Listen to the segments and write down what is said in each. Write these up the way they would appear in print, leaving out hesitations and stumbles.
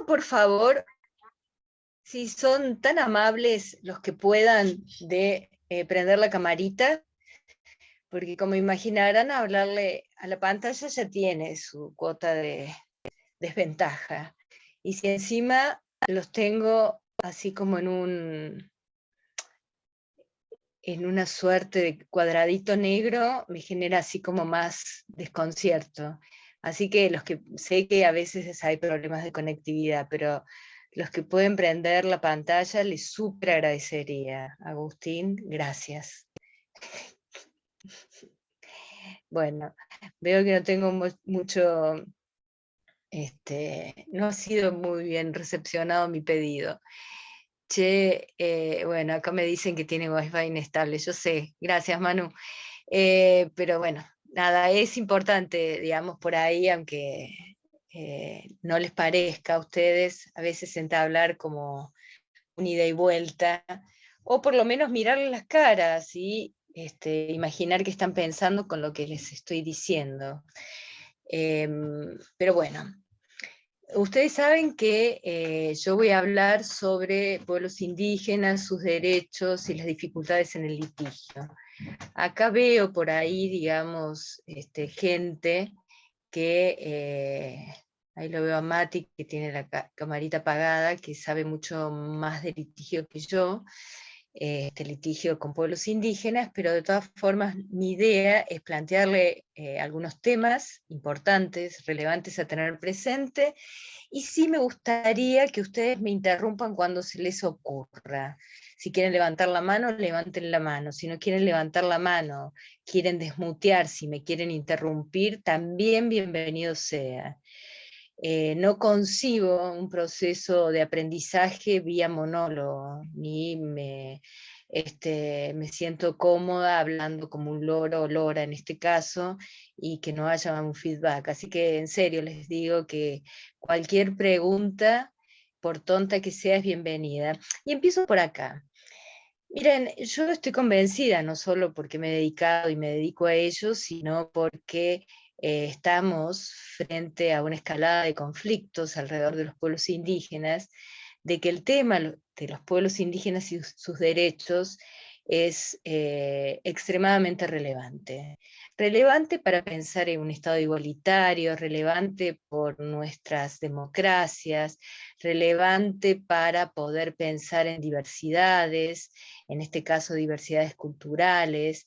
por favor, si son tan amables los que puedan de prender la camarita, porque como imaginarán, hablarle a la pantalla ya tiene su cuota de desventaja. Y si encima los tengo así como en una suerte de cuadradito negro, me genera así como más desconcierto. Así que los que sé que a veces hay problemas de conectividad, pero los que pueden prender la pantalla les súper agradecería. Agustín, gracias. Bueno, veo que no tengo mucho, no ha sido muy bien recepcionado mi pedido. Che, bueno, acá me dicen que tiene wifi inestable, yo sé, gracias Manu. Pero bueno, nada, es importante, digamos, por ahí, aunque no les parezca a ustedes, a veces entablar como un ida y vuelta, o por lo menos mirarles las caras y imaginar qué están pensando con lo que les estoy diciendo. Pero bueno, ustedes saben que yo voy a hablar sobre pueblos indígenas, sus derechos y las dificultades en el litigio. Acá veo por ahí, digamos, gente que, ahí lo veo a Mati, que tiene la camarita apagada, que sabe mucho más de litigio que yo, litigio con pueblos indígenas, pero de todas formas mi idea es plantearle algunos temas importantes, relevantes a tener presente, y sí me gustaría que ustedes me interrumpan cuando se les ocurra. Si quieren levantar la mano, levanten la mano. Si no quieren levantar la mano, quieren desmutear, si me quieren interrumpir, también bienvenido sea. No concibo un proceso de aprendizaje vía monólogo, ni me siento cómoda hablando como un loro o lora en este caso, y que no haya un feedback. Así que en serio les digo que cualquier pregunta, por tonta que sea, es bienvenida. Y empiezo por acá. Miren, yo estoy convencida, no solo porque me he dedicado y me dedico a ello, sino porque estamos frente a una escalada de conflictos alrededor de los pueblos indígenas, de que el tema de los pueblos indígenas y sus derechos es extremadamente relevante. Relevante para pensar en un Estado igualitario, relevante por nuestras democracias, relevante para poder pensar en diversidades, en este caso diversidades culturales,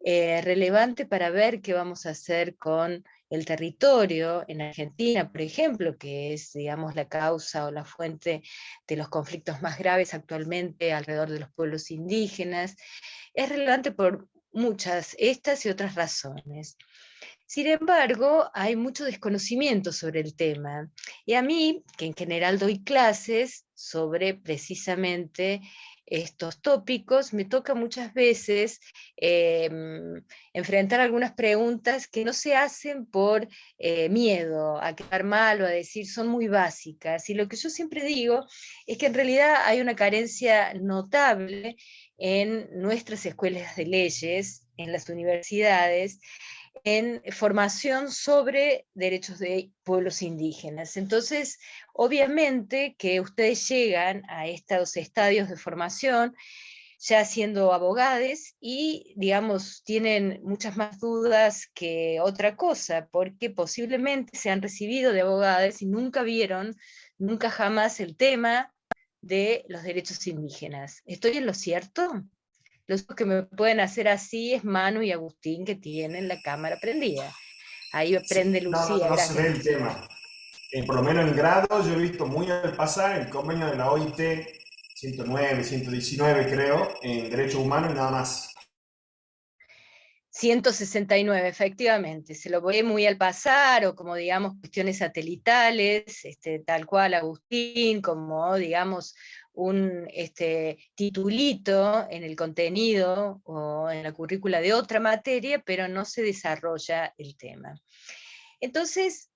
relevante para ver qué vamos a hacer con el territorio en Argentina, por ejemplo, que es, digamos, la causa o la fuente de los conflictos más graves actualmente alrededor de los pueblos indígenas. Es relevante por muchas, estas y otras razones. Sin embargo, hay mucho desconocimiento sobre el tema. Y a mí, que en general doy clases sobre precisamente estos tópicos, me toca muchas veces enfrentar algunas preguntas que no se hacen por miedo a quedar mal o a decir son muy básicas. Y lo que yo siempre digo es que en realidad hay una carencia notable en nuestras escuelas de leyes, en las universidades, en formación sobre derechos de pueblos indígenas. Entonces, obviamente que ustedes llegan a estos estadios de formación ya siendo abogados y, digamos, tienen muchas más dudas que otra cosa, porque posiblemente se han recibido de abogados y nunca vieron, nunca jamás el tema de los derechos indígenas. ¿Estoy en lo cierto? Los que me pueden hacer así es Manu y Agustín, que tienen la cámara prendida. Ahí Sí, prende no, no, Lucía, no se ve gracias el Lucía. tema. Por lo menos en grado yo he visto muy al pasar el convenio de la OIT 109, 119 creo, en derechos humanos y nada más. 169, efectivamente, se lo voy muy al pasar, o como digamos cuestiones satelitales, tal cual Agustín, como digamos un titulito en el contenido o en la currícula de otra materia, pero no se desarrolla el tema. Entonces,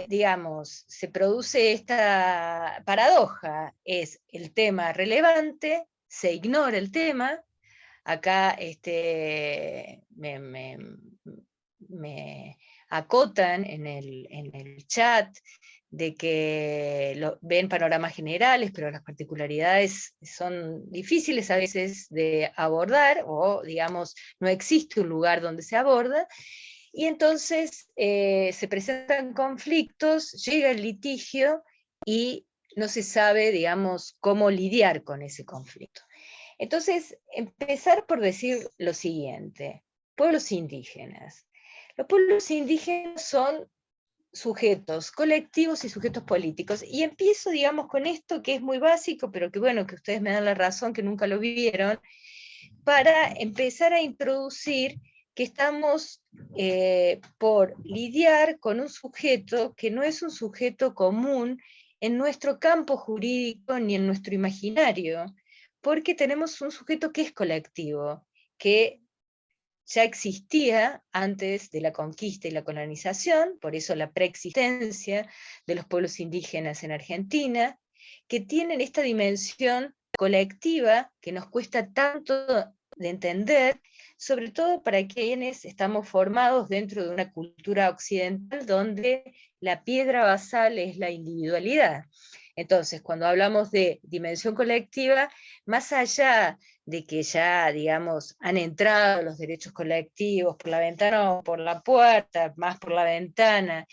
digamos, se produce esta paradoja, es el tema relevante, se ignora el tema. Acá me acotan en el chat de que ven panoramas generales, pero las particularidades son difíciles a veces de abordar, o digamos, no existe un lugar donde se aborda, y entonces se presentan conflictos, llega el litigio, y no se sabe, digamos, cómo lidiar con ese conflicto. Entonces, empezar por decir lo siguiente: pueblos indígenas. Los pueblos indígenas son sujetos colectivos y sujetos políticos. Y empiezo, digamos, con esto que es muy básico, pero que bueno, que ustedes me dan la razón, que nunca lo vieron, para empezar a introducir que estamos por lidiar con un sujeto que no es un sujeto común en nuestro campo jurídico ni en nuestro imaginario, porque tenemos un sujeto que es colectivo, que ya existía antes de la conquista y la colonización, por eso la preexistencia de los pueblos indígenas en Argentina, que tienen esta dimensión colectiva que nos cuesta tanto de entender, sobre todo para quienes estamos formados dentro de una cultura occidental donde la piedra basal es la individualidad. Entonces, cuando hablamos de dimensión colectiva, más allá de que ya, digamos, han entrado los derechos colectivos por la ventana o por la puerta, más por la ventana,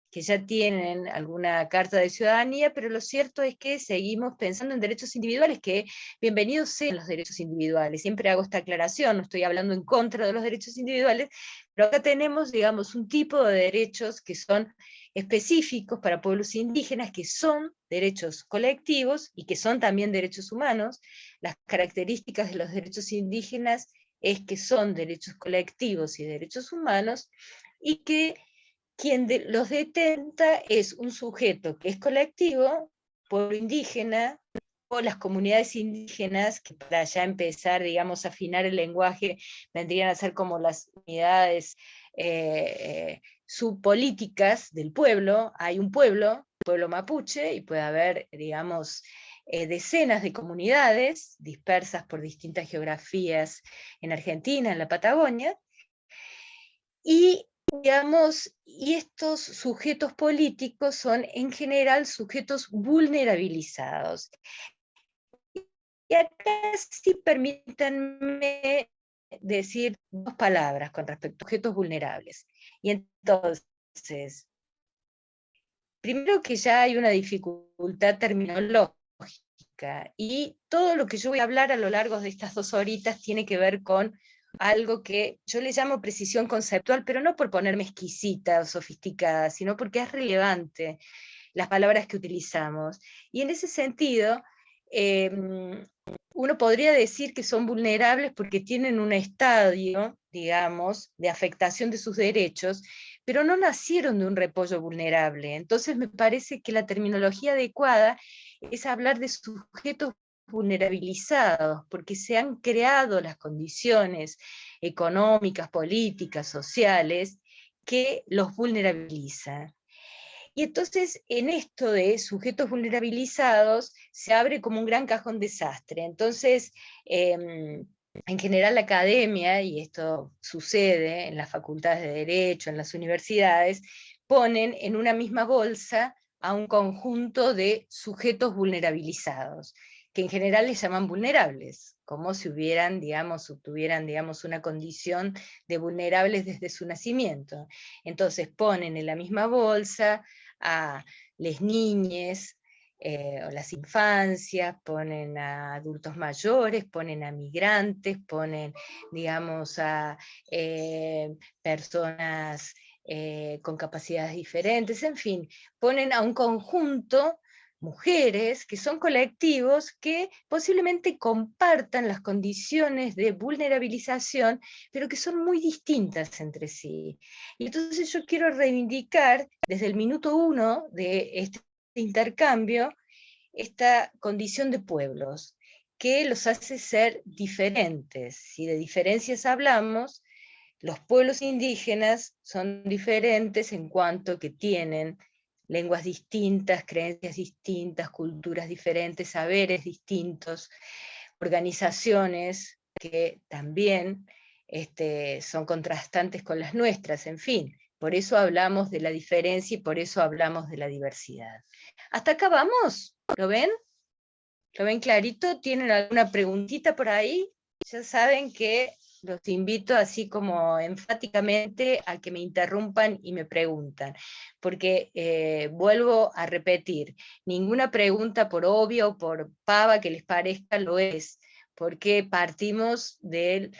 que ya tienen alguna carta de ciudadanía, pero lo cierto es que seguimos pensando en derechos individuales, que bienvenidos sean los derechos individuales. Siempre hago esta aclaración, no estoy hablando en contra de los derechos individuales, pero acá tenemos, digamos, un tipo de derechos que son específicos para pueblos indígenas, que son derechos colectivos y que son también derechos humanos. Las características de los derechos indígenas es que son derechos colectivos y derechos humanos, y que quien los detenta es un sujeto que es colectivo, pueblo indígena, o las comunidades indígenas, que para ya empezar, digamos, a afinar el lenguaje, vendrían a ser como las unidades subpolíticas del pueblo. Hay un pueblo, el pueblo mapuche, y puede haber, digamos, decenas de comunidades dispersas por distintas geografías en Argentina, en la Patagonia, y digamos, y estos sujetos políticos son en general sujetos vulnerabilizados. Y acá sí permítanme decir dos palabras con respecto a sujetos vulnerables. Y entonces, primero que ya hay una dificultad terminológica, y todo lo que yo voy a hablar a lo largo de estas 2 horitas tiene que ver con algo que yo le llamo precisión conceptual, pero no por ponerme exquisita o sofisticada, sino porque es relevante las palabras que utilizamos. Y en ese sentido, uno podría decir que son vulnerables porque tienen un estadio, digamos, de afectación de sus derechos, pero no nacieron de un repollo vulnerable. Entonces me parece que la terminología adecuada es hablar de sujetos vulnerabilizados, porque se han creado las condiciones económicas, políticas, sociales, que los vulnerabilizan. Y entonces, en esto de sujetos vulnerabilizados, se abre como un gran cajón desastre. Entonces, en general la academia, y esto sucede en las facultades de Derecho, en las universidades, ponen en una misma bolsa a un conjunto de sujetos vulnerabilizados, que en general les llaman vulnerables, como si hubieran, digamos, tuvieran, digamos, una condición de vulnerables desde su nacimiento. Entonces ponen en la misma bolsa a les niñes, o las infancias, ponen a adultos mayores, ponen a migrantes, ponen, digamos, a personas con capacidades diferentes, en fin, ponen a un conjunto, mujeres, que son colectivos que posiblemente compartan las condiciones de vulnerabilización, pero que son muy distintas entre sí. Y entonces yo quiero reivindicar desde el minuto 1 de este intercambio esta condición de pueblos, que los hace ser diferentes. Si de diferencias hablamos, los pueblos indígenas son diferentes en cuanto que tienen lenguas distintas, creencias distintas, culturas diferentes, saberes distintos, organizaciones que también son contrastantes con las nuestras, en fin. Por eso hablamos de la diferencia y por eso hablamos de la diversidad. ¿Hasta acá vamos? ¿Lo ven? ¿Lo ven clarito? ¿Tienen alguna preguntita por ahí? Ya saben que los invito así como enfáticamente a que me interrumpan y me preguntan, porque vuelvo a repetir, ninguna pregunta por obvia o por pava que les parezca lo es, porque partimos del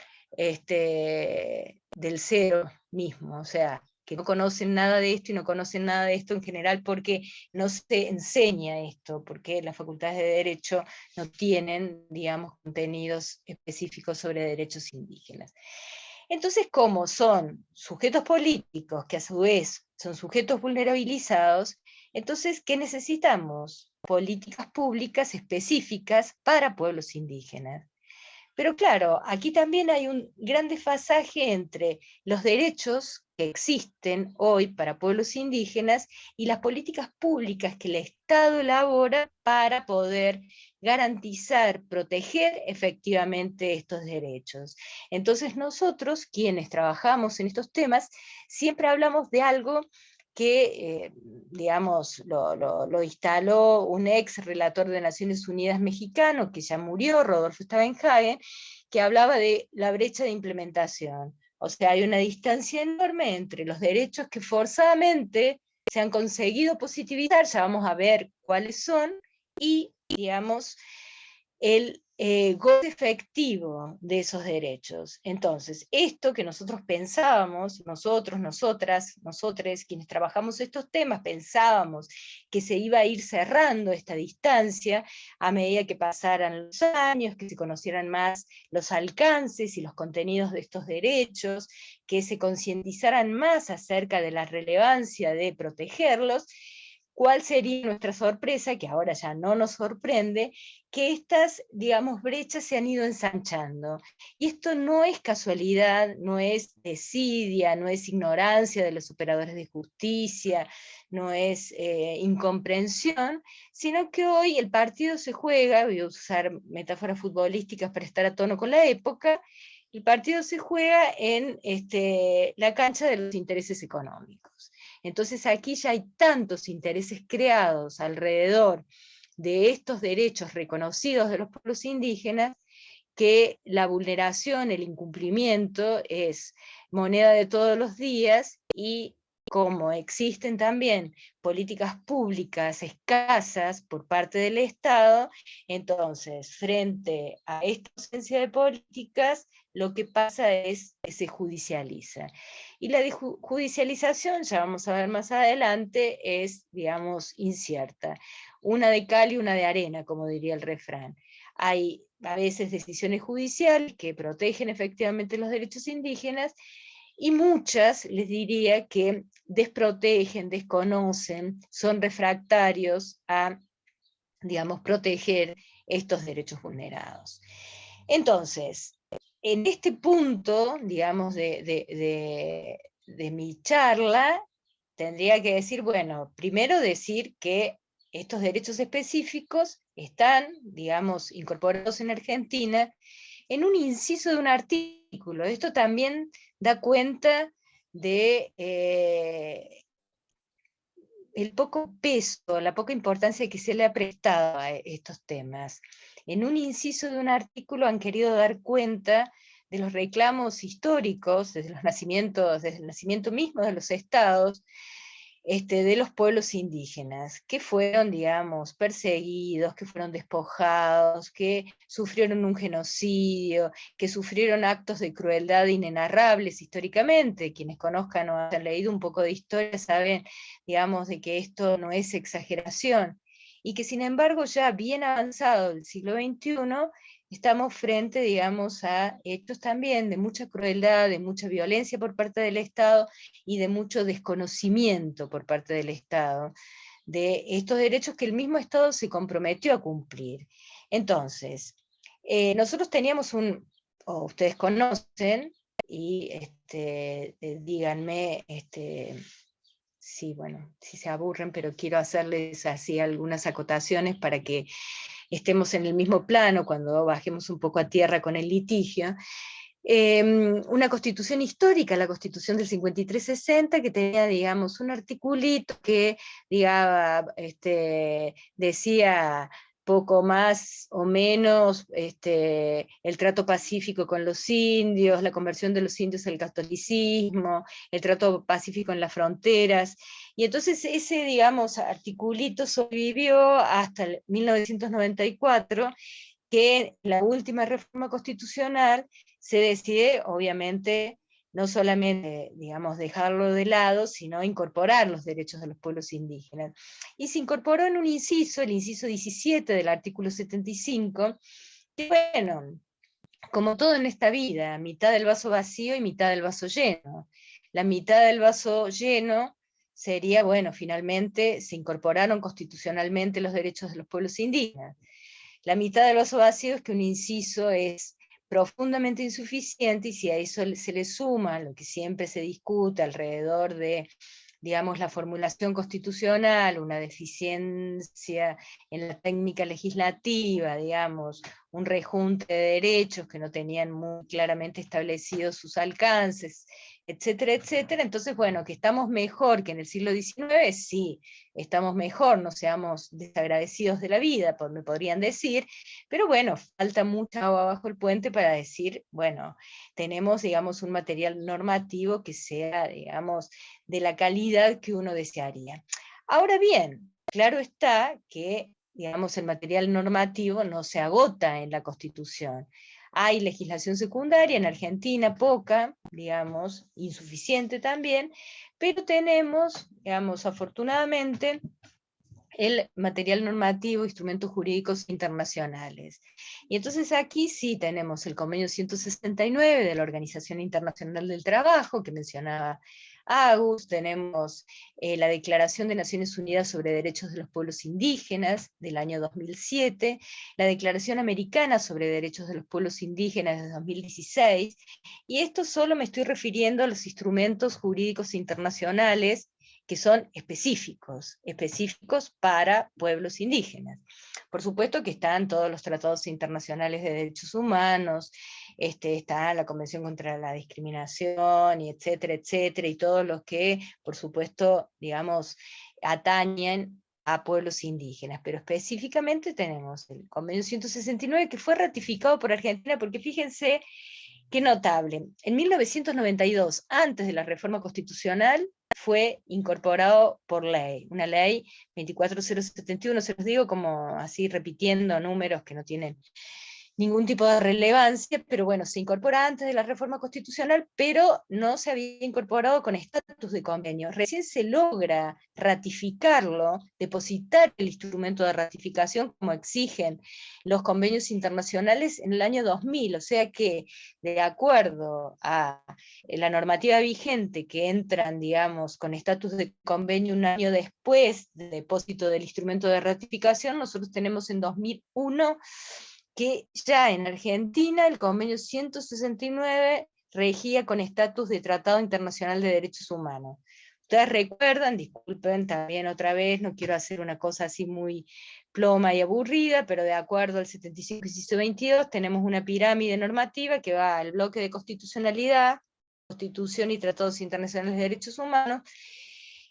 cero mismo, o sea, que no conocen nada de esto y no conocen nada de esto en general porque no se enseña esto, porque las facultades de Derecho no tienen, digamos, contenidos específicos sobre derechos indígenas. Entonces, como son sujetos políticos, que a su vez son sujetos vulnerabilizados, entonces, ¿qué necesitamos? Políticas públicas específicas para pueblos indígenas. Pero claro, aquí también hay un gran desfasaje entre los derechos que existen hoy para pueblos indígenas y las políticas públicas que el Estado elabora para poder garantizar, proteger efectivamente estos derechos. Entonces nosotros, quienes trabajamos en estos temas, siempre hablamos de algo que, digamos, lo instaló un ex relator de Naciones Unidas mexicano, que ya murió, Rodolfo Stavenhagen, que hablaba de la brecha de implementación. O sea, hay una distancia enorme entre los derechos que forzadamente se han conseguido positivizar, ya vamos a ver cuáles son, y, digamos, el goce efectivo de esos derechos. Entonces, esto que nosotros pensábamos, nosotros, nosotras, nosotres, quienes trabajamos estos temas, pensábamos que se iba a ir cerrando esta distancia a medida que pasaran los años, que se conocieran más los alcances y los contenidos de estos derechos, que se concientizaran más acerca de la relevancia de protegerlos. ¿Cuál sería nuestra sorpresa? Que ahora ya no nos sorprende, que estas, digamos, brechas se han ido ensanchando. Y esto no es casualidad, no es desidia, no es ignorancia de los operadores de justicia, no es incomprensión, sino que hoy el partido se juega, voy a usar metáforas futbolísticas para estar a tono con la época, el partido se juega en la cancha de los intereses económicos. Entonces aquí ya hay tantos intereses creados alrededor de estos derechos reconocidos de los pueblos indígenas, que la vulneración, el incumplimiento es moneda de todos los días, y como existen también políticas públicas escasas por parte del Estado, entonces frente a esta ausencia de políticas, lo que pasa es que se judicializa. Y la judicialización, ya vamos a ver más adelante, es, digamos, incierta. Una de cal y una de arena, como diría el refrán. Hay a veces decisiones judiciales que protegen efectivamente los derechos indígenas, y muchas, les diría, que desprotegen, desconocen, son refractarios a, digamos, proteger estos derechos vulnerados. Entonces, en este punto, digamos, de mi charla, tendría que decir, bueno, primero decir que estos derechos específicos están, digamos, incorporados en Argentina en un inciso de un artículo. Esto también da cuenta de el poco peso, la poca importancia que se le ha prestado a estos temas. En un inciso de un artículo han querido dar cuenta de los reclamos históricos, desde el nacimiento mismo de los estados, de los pueblos indígenas, que fueron, digamos, perseguidos, que fueron despojados, que sufrieron un genocidio, que sufrieron actos de crueldad inenarrables históricamente. Quienes conozcan o hayan leído un poco de historia saben, digamos, de que esto no es exageración, y que sin embargo ya bien avanzado el siglo XXI, estamos frente, digamos, a hechos también de mucha crueldad, de mucha violencia por parte del Estado y de mucho desconocimiento por parte del Estado de estos derechos que el mismo Estado se comprometió a cumplir. Entonces, nosotros teníamos o ustedes conocen, y díganme sí, bueno, si se aburren, pero quiero hacerles así algunas acotaciones para que estemos en el mismo plano cuando bajemos un poco a tierra con el litigio. una constitución histórica, la Constitución del 5360, que tenía, digamos, un articulito que, decía poco más o menos el trato pacífico con los indios, la conversión de los indios al catolicismo, el trato pacífico en las fronteras, y entonces ese, digamos, articulito sobrevivió hasta el 1994, que la última reforma constitucional se decide, obviamente, no solamente, digamos, dejarlo de lado, sino incorporar los derechos de los pueblos indígenas. Y se incorporó en un inciso, el inciso 17 del artículo 75, que bueno, como todo en esta vida, mitad del vaso vacío y mitad del vaso lleno. La mitad del vaso lleno sería, bueno, finalmente se incorporaron constitucionalmente los derechos de los pueblos indígenas. La mitad del vaso vacío es que un inciso es profundamente insuficiente, y si a eso se le suma lo que siempre se discute alrededor de, digamos, la formulación constitucional, una deficiencia en la técnica legislativa, digamos, un rejunte de derechos que no tenían muy claramente establecidos sus alcances, etcétera, etcétera. Entonces, bueno, que estamos mejor que en el siglo XIX, sí, estamos mejor, no seamos desagradecidos de la vida, me podrían decir, pero bueno, falta mucha agua bajo el puente para decir, bueno, tenemos, digamos, un material normativo que sea, digamos, de la calidad que uno desearía. Ahora bien, claro está que, digamos, el material normativo no se agota en la Constitución. Hay legislación secundaria en Argentina, poca, digamos, insuficiente también, pero tenemos, digamos, afortunadamente, el material normativo, instrumentos jurídicos internacionales. Y entonces aquí sí tenemos el convenio 169 de la Organización Internacional del Trabajo, que mencionaba Agus, tenemos la Declaración de Naciones Unidas sobre Derechos de los Pueblos Indígenas del año 2007, la Declaración Americana sobre Derechos de los Pueblos Indígenas de 2016, y esto solo me estoy refiriendo a los instrumentos jurídicos internacionales que son específicos para pueblos indígenas. Por supuesto que están todos los tratados internacionales de derechos humanos, está la Convención contra la Discriminación, y etcétera, etcétera, y todos los que, por supuesto, digamos, atañen a pueblos indígenas, pero específicamente tenemos el Convenio 169, que fue ratificado por Argentina, porque fíjense qué notable, en 1992, antes de la reforma constitucional, fue incorporado por ley, una ley 24071, se los digo como así repitiendo números que no tienen ningún tipo de relevancia, pero bueno, se incorpora antes de la reforma constitucional, pero no se había incorporado con estatus de convenio. Recién se logra ratificarlo, depositar el instrumento de ratificación como exigen los convenios internacionales en el año 2000, o sea que de acuerdo a la normativa vigente, que entran, digamos, con estatus de convenio un año después del depósito del instrumento de ratificación, nosotros tenemos en 2001 que ya en Argentina el convenio 169 regía con estatus de Tratado Internacional de Derechos Humanos. Ustedes recuerdan, disculpen también otra vez, no quiero hacer una cosa así muy ploma y aburrida, pero de acuerdo al 75 inciso 22 tenemos una pirámide normativa que va al bloque de constitucionalidad, Constitución y Tratados Internacionales de Derechos Humanos,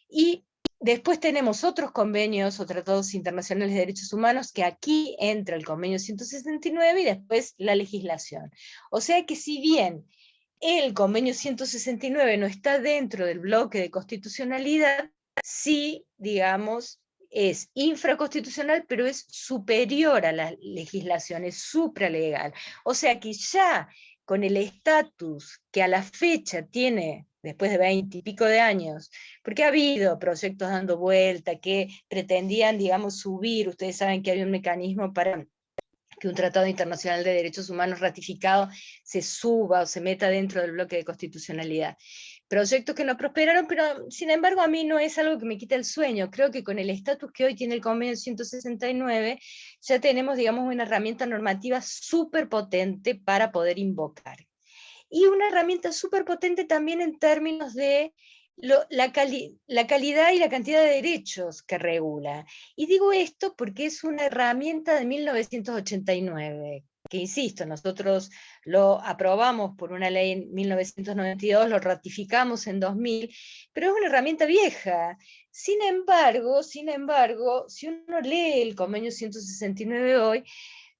y después tenemos otros convenios o tratados internacionales de derechos humanos, que aquí entra el convenio 169 y después la legislación. O sea que si bien el convenio 169 no está dentro del bloque de constitucionalidad, sí, digamos, es infraconstitucional, pero es superior a la legislación, es supralegal. O sea que ya con el estatus que a la fecha tiene, después de 20 y pico de años, porque ha habido proyectos dando vuelta que pretendían, digamos, subir, ustedes saben que hay un mecanismo para que un tratado internacional de derechos humanos ratificado se suba o se meta dentro del bloque de constitucionalidad. Proyectos que no prosperaron, pero sin embargo a mí no es algo que me quita el sueño. Creo que con el estatus que hoy tiene el convenio 169, ya tenemos, digamos, una herramienta normativa súper potente para poder invocar. Y una herramienta súper potente también en términos de la calidad y la cantidad de derechos que regula. Y digo esto porque es una herramienta de 1989. que insisto, nosotros lo aprobamos por una ley en 1992, lo ratificamos en 2000, pero es una herramienta vieja. Sin embargo, si uno lee el convenio 169 hoy,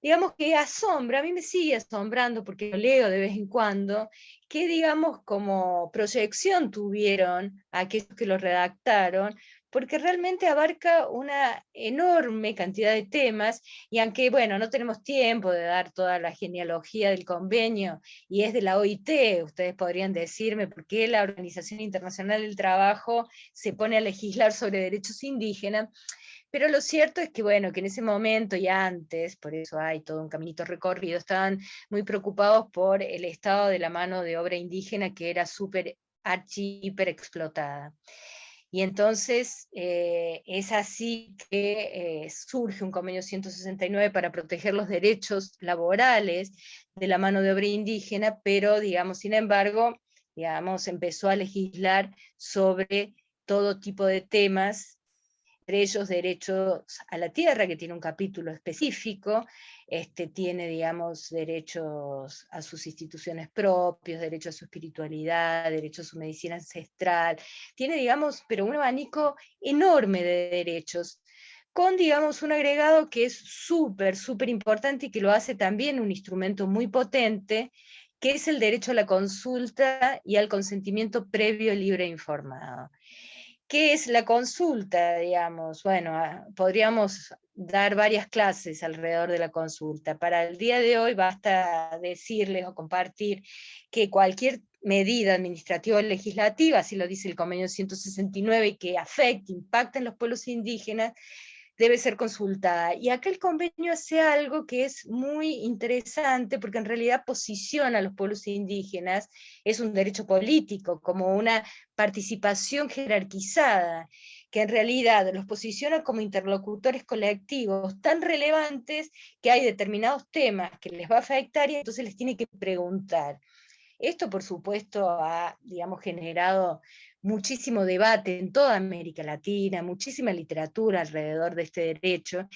digamos que asombra, a mí me sigue asombrando porque lo leo de vez en cuando, que digamos como proyección tuvieron aquellos que lo redactaron, porque realmente abarca una enorme cantidad de temas, y aunque, bueno, no tenemos tiempo de dar toda la genealogía del convenio, y es de la OIT, ustedes podrían decirme por qué la Organización Internacional del Trabajo se pone a legislar sobre derechos indígenas, pero lo cierto es que, bueno, que en ese momento y antes, por eso hay todo un caminito recorrido, estaban muy preocupados por el estado de la mano de obra indígena, que era súper, archi, hiper explotada. Y entonces es así que surge un convenio 169 para proteger los derechos laborales de la mano de obra indígena, pero, digamos, sin embargo, digamos, empezó a legislar sobre todo tipo de temas, entre ellos derechos a la tierra, que tiene un capítulo específico, tiene, digamos, derechos a sus instituciones propios, derecho a su espiritualidad, derecho a su medicina ancestral, tiene, digamos, pero un abanico enorme de derechos, con, digamos, un agregado que es súper, súper importante y que lo hace también un instrumento muy potente, que es el derecho a la consulta y al consentimiento previo, libre e informado. ¿Qué es la consulta, digamos? Bueno, podríamos dar varias clases alrededor de la consulta. Para el día de hoy basta decirles o compartir que cualquier medida administrativa o legislativa, así lo dice el convenio 169, que afecte, impacte en los pueblos indígenas, debe ser consultada. Y acá el convenio hace algo que es muy interesante, porque en realidad posiciona a los pueblos indígenas, es un derecho político, como una participación jerarquizada, que en realidad los posiciona como interlocutores colectivos tan relevantes que hay determinados temas que les va a afectar y entonces les tiene que preguntar. Esto, por supuesto, ha, digamos, generado muchísimo debate en toda América Latina, muchísima literatura alrededor de este derecho,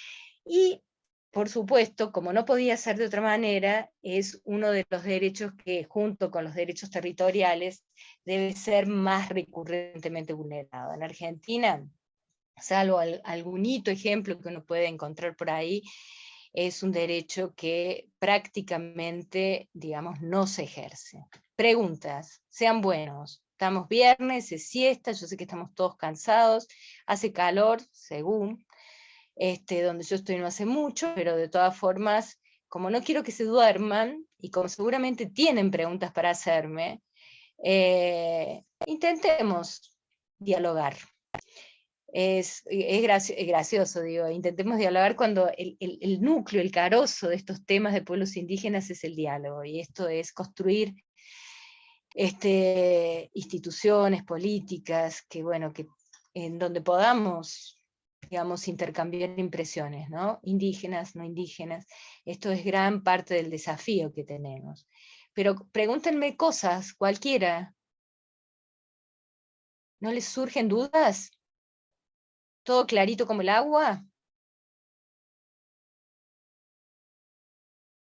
y, por supuesto, como no podía ser de otra manera, es uno de los derechos que, junto con los derechos territoriales, debe ser más recurrentemente vulnerado. En Argentina, salvo algún hito ejemplo que uno puede encontrar por ahí, es un derecho que prácticamente, digamos, no se ejerce. Preguntas, sean buenos. Estamos viernes, es siesta, yo sé que estamos todos cansados, hace calor, según, donde yo estoy no hace mucho, pero de todas formas, como no quiero que se duerman, y como seguramente tienen preguntas para hacerme, intentemos dialogar. Es gracioso, digo, intentemos dialogar cuando el núcleo, el carozo de estos temas de pueblos indígenas es el diálogo, y esto es construir instituciones políticas que, bueno, que en donde podamos, digamos, intercambiar impresiones, ¿no? Indígenas, no indígenas. Esto es gran parte del desafío que tenemos. Pero pregúntenme cosas, cualquiera. ¿No les surgen dudas? ¿Todo clarito como el agua?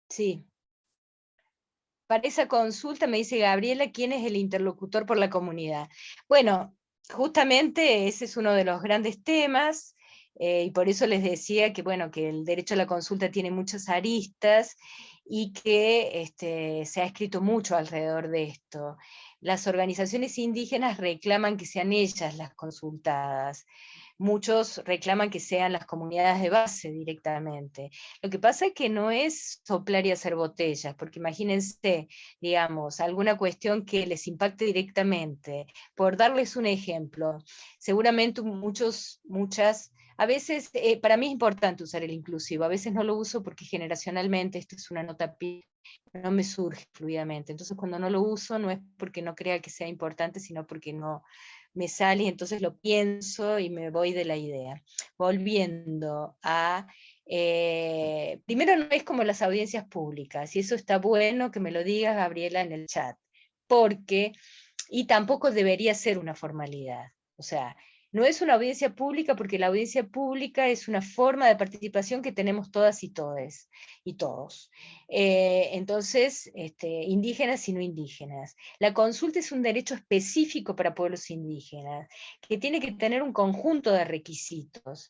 Sí. Para esa consulta, me dice Gabriela, ¿quién es el interlocutor por la comunidad? Bueno, justamente ese es uno de los grandes temas, y por eso les decía que, bueno, que el derecho a la consulta tiene muchas aristas y que se ha escrito mucho alrededor de esto. Las organizaciones indígenas reclaman que sean ellas las consultadas. Muchos reclaman que sean las comunidades de base directamente. Lo que pasa es que no es soplar y hacer botellas, porque imagínense, digamos, alguna cuestión que les impacte directamente. Por darles un ejemplo, seguramente muchas, a veces, para mí es importante usar el inclusivo, a veces no lo uso porque generacionalmente, esto es una nota no me surge fluidamente. Entonces cuando no lo uso no es porque no crea que sea importante, sino porque no me sale, y entonces lo pienso y me voy de la idea. Volviendo a... primero, no es como las audiencias públicas, y eso está bueno que me lo digas, Gabriela, en el chat, porque, y tampoco debería ser una formalidad. O sea, No es una audiencia pública porque la audiencia pública es una forma de participación que tenemos todas y todes y todos. Entonces, indígenas y no indígenas. La consulta es un derecho específico para pueblos indígenas, que tiene que tener un conjunto de requisitos.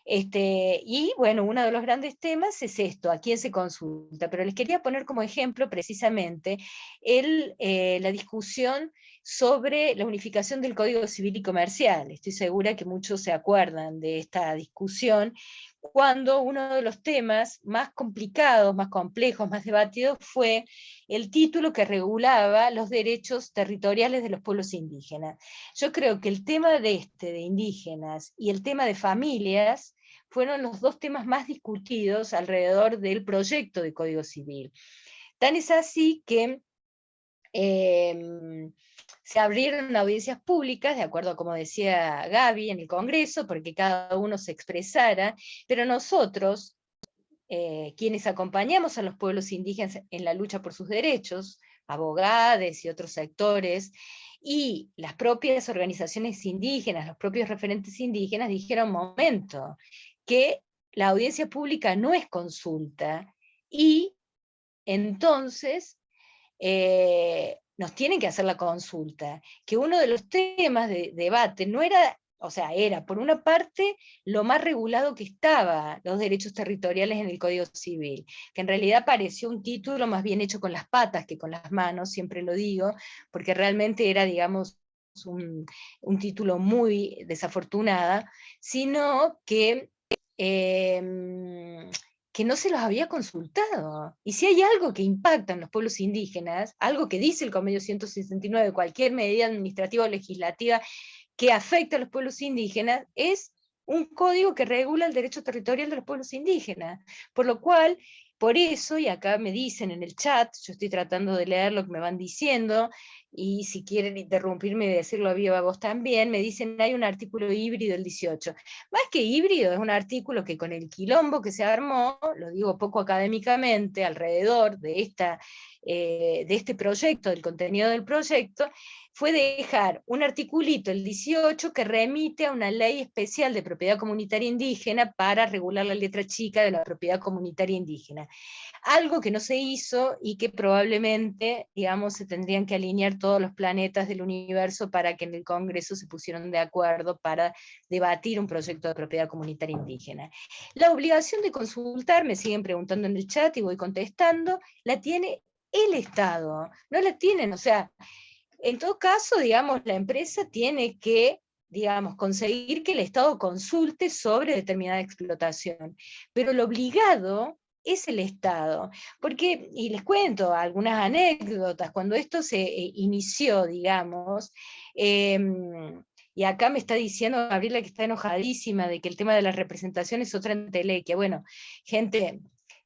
Y bueno, uno de los grandes temas es esto, a quién se consulta, pero les quería poner como ejemplo precisamente la discusión sobre la unificación del Código Civil y Comercial. Estoy segura que muchos se acuerdan de esta discusión, cuando uno de los temas más complicados, más complejos, más debatidos fue el título que regulaba los derechos territoriales de los pueblos indígenas. Yo creo que el tema de indígenas y el tema de familias fueron los dos temas más discutidos alrededor del proyecto de Código Civil. Tan es así que se abrieron audiencias públicas, de acuerdo a como decía Gaby, en el Congreso, porque cada uno se expresara, pero nosotros, quienes acompañamos a los pueblos indígenas en la lucha por sus derechos, abogados y otros sectores, y las propias organizaciones indígenas, los propios referentes indígenas, dijeron, momento, que la audiencia pública no es consulta, y entonces nos tienen que hacer la consulta, que uno de los temas de debate no era, o sea, era por una parte lo más regulado que estaba, los derechos territoriales en el Código Civil, que en realidad pareció un título más bien hecho con las patas que con las manos, siempre lo digo, porque realmente era, digamos, un título muy desafortunada, sino que no se los había consultado. Y si hay algo que impacta en los pueblos indígenas, algo que dice el Convenio 169, cualquier medida administrativa o legislativa que afecta a los pueblos indígenas, es un código que regula el derecho territorial de los pueblos indígenas. Por lo cual, por eso, y acá me dicen en el chat, yo estoy tratando de leer lo que me van diciendo, y si quieren interrumpirme y decirlo a viva voz también, me dicen hay un artículo híbrido el 18. Más que híbrido, es un artículo que con el quilombo que se armó, lo digo poco académicamente, alrededor de este proyecto, del contenido del proyecto, fue dejar un articulito, el 18, que remite a una ley especial de propiedad comunitaria indígena para regular la letra chica de la propiedad comunitaria indígena. Algo que no se hizo y que probablemente, digamos, se tendrían que alinear todos los planetas del universo para que en el Congreso se pusieran de acuerdo para debatir un proyecto de propiedad comunitaria indígena. La obligación de consultar, me siguen preguntando en el chat y voy contestando, la tiene el Estado, no la tienen, o sea, en todo caso, digamos, la empresa tiene que, digamos, conseguir que el Estado consulte sobre determinada explotación, pero lo obligado es el Estado, porque, y les cuento algunas anécdotas, cuando esto se inició, digamos, y acá me está diciendo Gabriela que está enojadísima de que el tema de la representación es otra entelequia. Bueno, gente,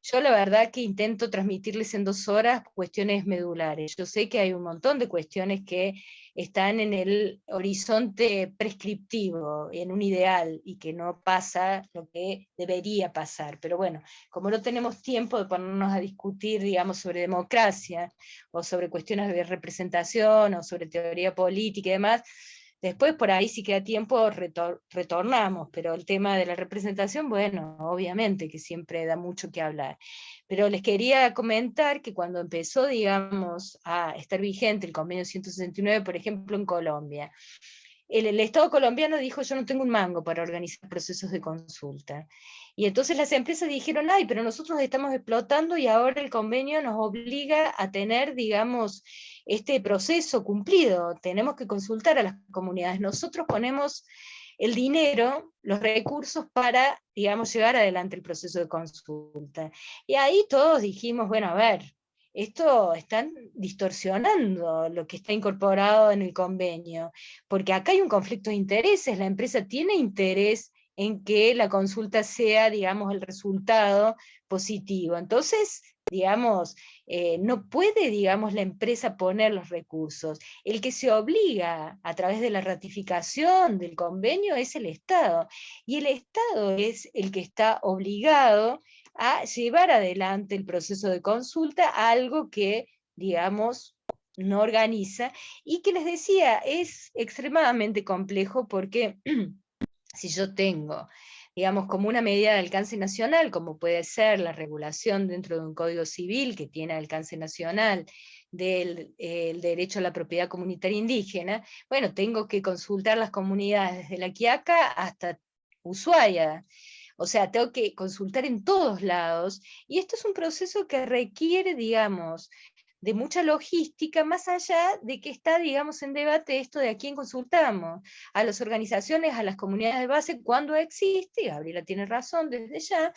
yo la verdad que intento transmitirles en 2 horas cuestiones medulares. Yo sé que hay un montón de cuestiones que están en el horizonte prescriptivo, en un ideal, y que no pasa lo que debería pasar. Pero bueno, como no tenemos tiempo de ponernos a discutir, digamos, sobre democracia, o sobre cuestiones de representación, o sobre teoría política y demás, después por ahí si queda tiempo retornamos, pero el tema de la representación, bueno, obviamente que siempre da mucho que hablar. Pero les quería comentar que cuando empezó, digamos, a estar vigente el convenio 169, por ejemplo, en Colombia, el Estado colombiano dijo, yo no tengo un mango para organizar procesos de consulta. Y entonces las empresas dijeron, ay, pero nosotros estamos explotando y ahora el convenio nos obliga a tener, digamos, este proceso cumplido. Tenemos que consultar a las comunidades. Nosotros ponemos el dinero, los recursos para, digamos, llevar adelante el proceso de consulta. Y ahí todos dijimos, bueno, a ver, esto están distorsionando lo que está incorporado en el convenio, porque acá hay un conflicto de intereses, la empresa tiene interés en que la consulta sea, digamos, el resultado positivo. Entonces, digamos, no puede, digamos, la empresa poner los recursos. El que se obliga a través de la ratificación del convenio es el Estado, y el Estado es el que está obligado a llevar adelante el proceso de consulta, algo que, digamos, no organiza, y que les decía, es extremadamente complejo porque si yo tengo, digamos, como una medida de alcance nacional, como puede ser la regulación dentro de un código civil que tiene alcance nacional del el derecho a la propiedad comunitaria indígena, bueno, tengo que consultar las comunidades desde La Quiaca hasta Ushuaia. O sea, tengo que consultar en todos lados, y esto es un proceso que requiere, digamos, de mucha logística, más allá de que está, digamos, en debate esto de a quién consultamos, a las organizaciones, a las comunidades de base, cuando existe, y Gabriela tiene razón desde ya,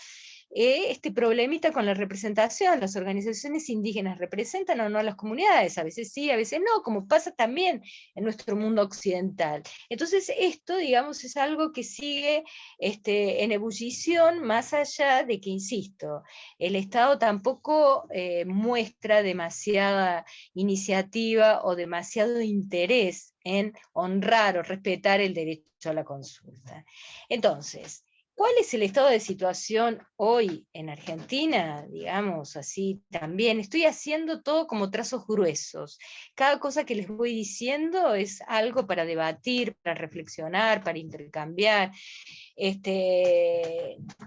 este problemita con la representación. Las organizaciones indígenas representan o no a las comunidades, a veces sí, a veces no, como pasa también en nuestro mundo occidental. Entonces esto, digamos, es algo que sigue en ebullición, más allá de que, insisto, el Estado tampoco muestra demasiada iniciativa o demasiado interés en honrar o respetar el derecho a la consulta. Entonces, ¿cuál es el estado de situación hoy en Argentina? Digamos así también. Estoy haciendo todo como trazos gruesos. Cada cosa que les voy diciendo es algo para debatir, para reflexionar, para intercambiar.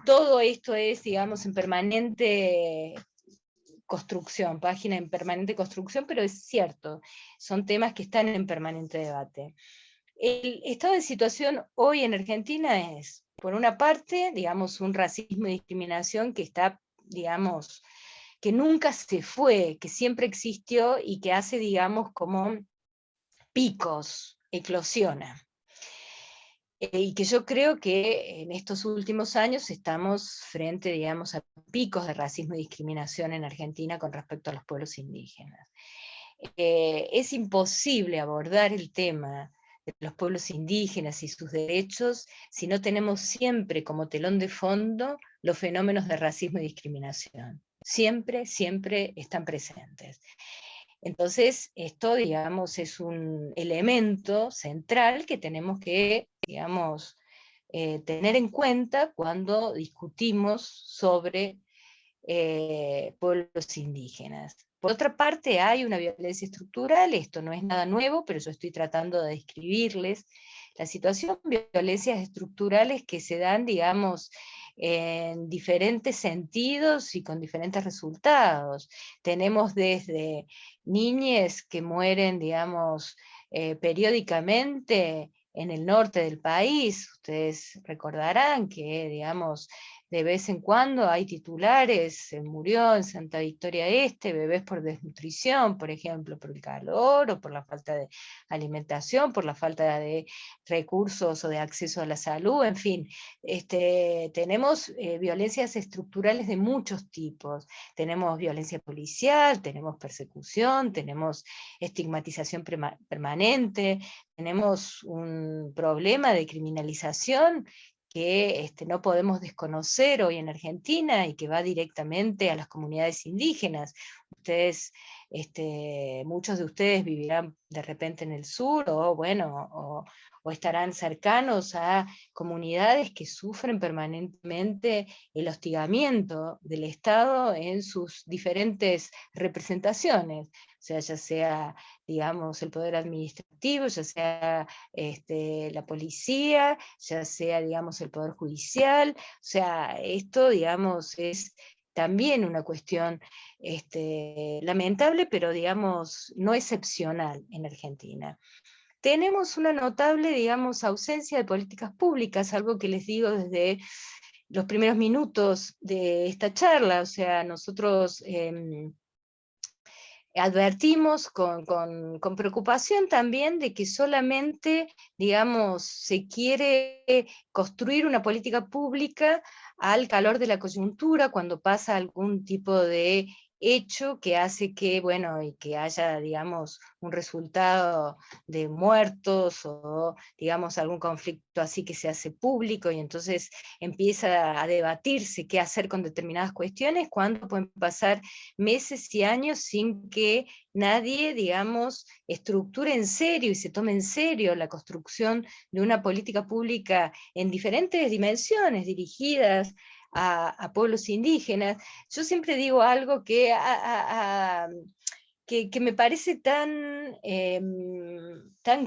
Todo esto es, digamos, en permanente construcción, página en permanente construcción, pero es cierto, son temas que están en permanente debate. El estado de situación hoy en Argentina es, por una parte, digamos, un racismo y discriminación que está, digamos, que nunca se fue, que siempre existió y que hace, digamos, como picos, eclosiona. Y que yo creo que en estos últimos años estamos frente, digamos, a picos de racismo y discriminación en Argentina con respecto a los pueblos indígenas. Es imposible abordar el tema de los pueblos indígenas y sus derechos si no tenemos siempre como telón de fondo los fenómenos de racismo y discriminación. Siempre, siempre están presentes. Entonces, esto, digamos, es un elemento central que tenemos que, digamos, tener en cuenta cuando discutimos sobre pueblos indígenas. Por otra parte, hay una violencia estructural, esto no es nada nuevo, pero yo estoy tratando de describirles la situación, violencias estructurales que se dan, digamos, en diferentes sentidos y con diferentes resultados. Tenemos desde niñes que mueren, digamos, periódicamente en el norte del país. Ustedes recordarán que, digamos, de vez en cuando hay titulares, se murió en Santa Victoria Este, bebés por desnutrición, por ejemplo, por el calor o por la falta de alimentación, por la falta de recursos o de acceso a la salud, en fin. Tenemos violencias estructurales de muchos tipos. Tenemos violencia policial, tenemos persecución, tenemos estigmatización permanente, tenemos un problema de criminalización que no podemos desconocer hoy en Argentina y que va directamente a las comunidades indígenas. Ustedes, muchos de ustedes vivirán de repente en el sur o, bueno, o estarán cercanos a comunidades que sufren permanentemente el hostigamiento del Estado en sus diferentes representaciones, o sea, ya sea, digamos, el poder administrativo, ya sea la policía, ya sea, digamos, el poder judicial. O sea, esto, digamos, es también una cuestión lamentable, pero, digamos, no excepcional en Argentina. Tenemos una notable, digamos, ausencia de políticas públicas, algo que les digo desde los primeros minutos de esta charla. O sea, nosotros advertimos con preocupación también de que solamente, digamos, se quiere construir una política pública al calor de la coyuntura, cuando pasa algún tipo de hecho que hace que, bueno, y que haya, digamos, un resultado de muertos o, digamos, algún conflicto así que se hace público, y entonces empieza a debatirse qué hacer con determinadas cuestiones, cuando pueden pasar meses y años sin que nadie, digamos, estructure en serio y se tome en serio la construcción de una política pública en diferentes dimensiones dirigidas a pueblos indígenas. Yo siempre digo algo que que me parece tan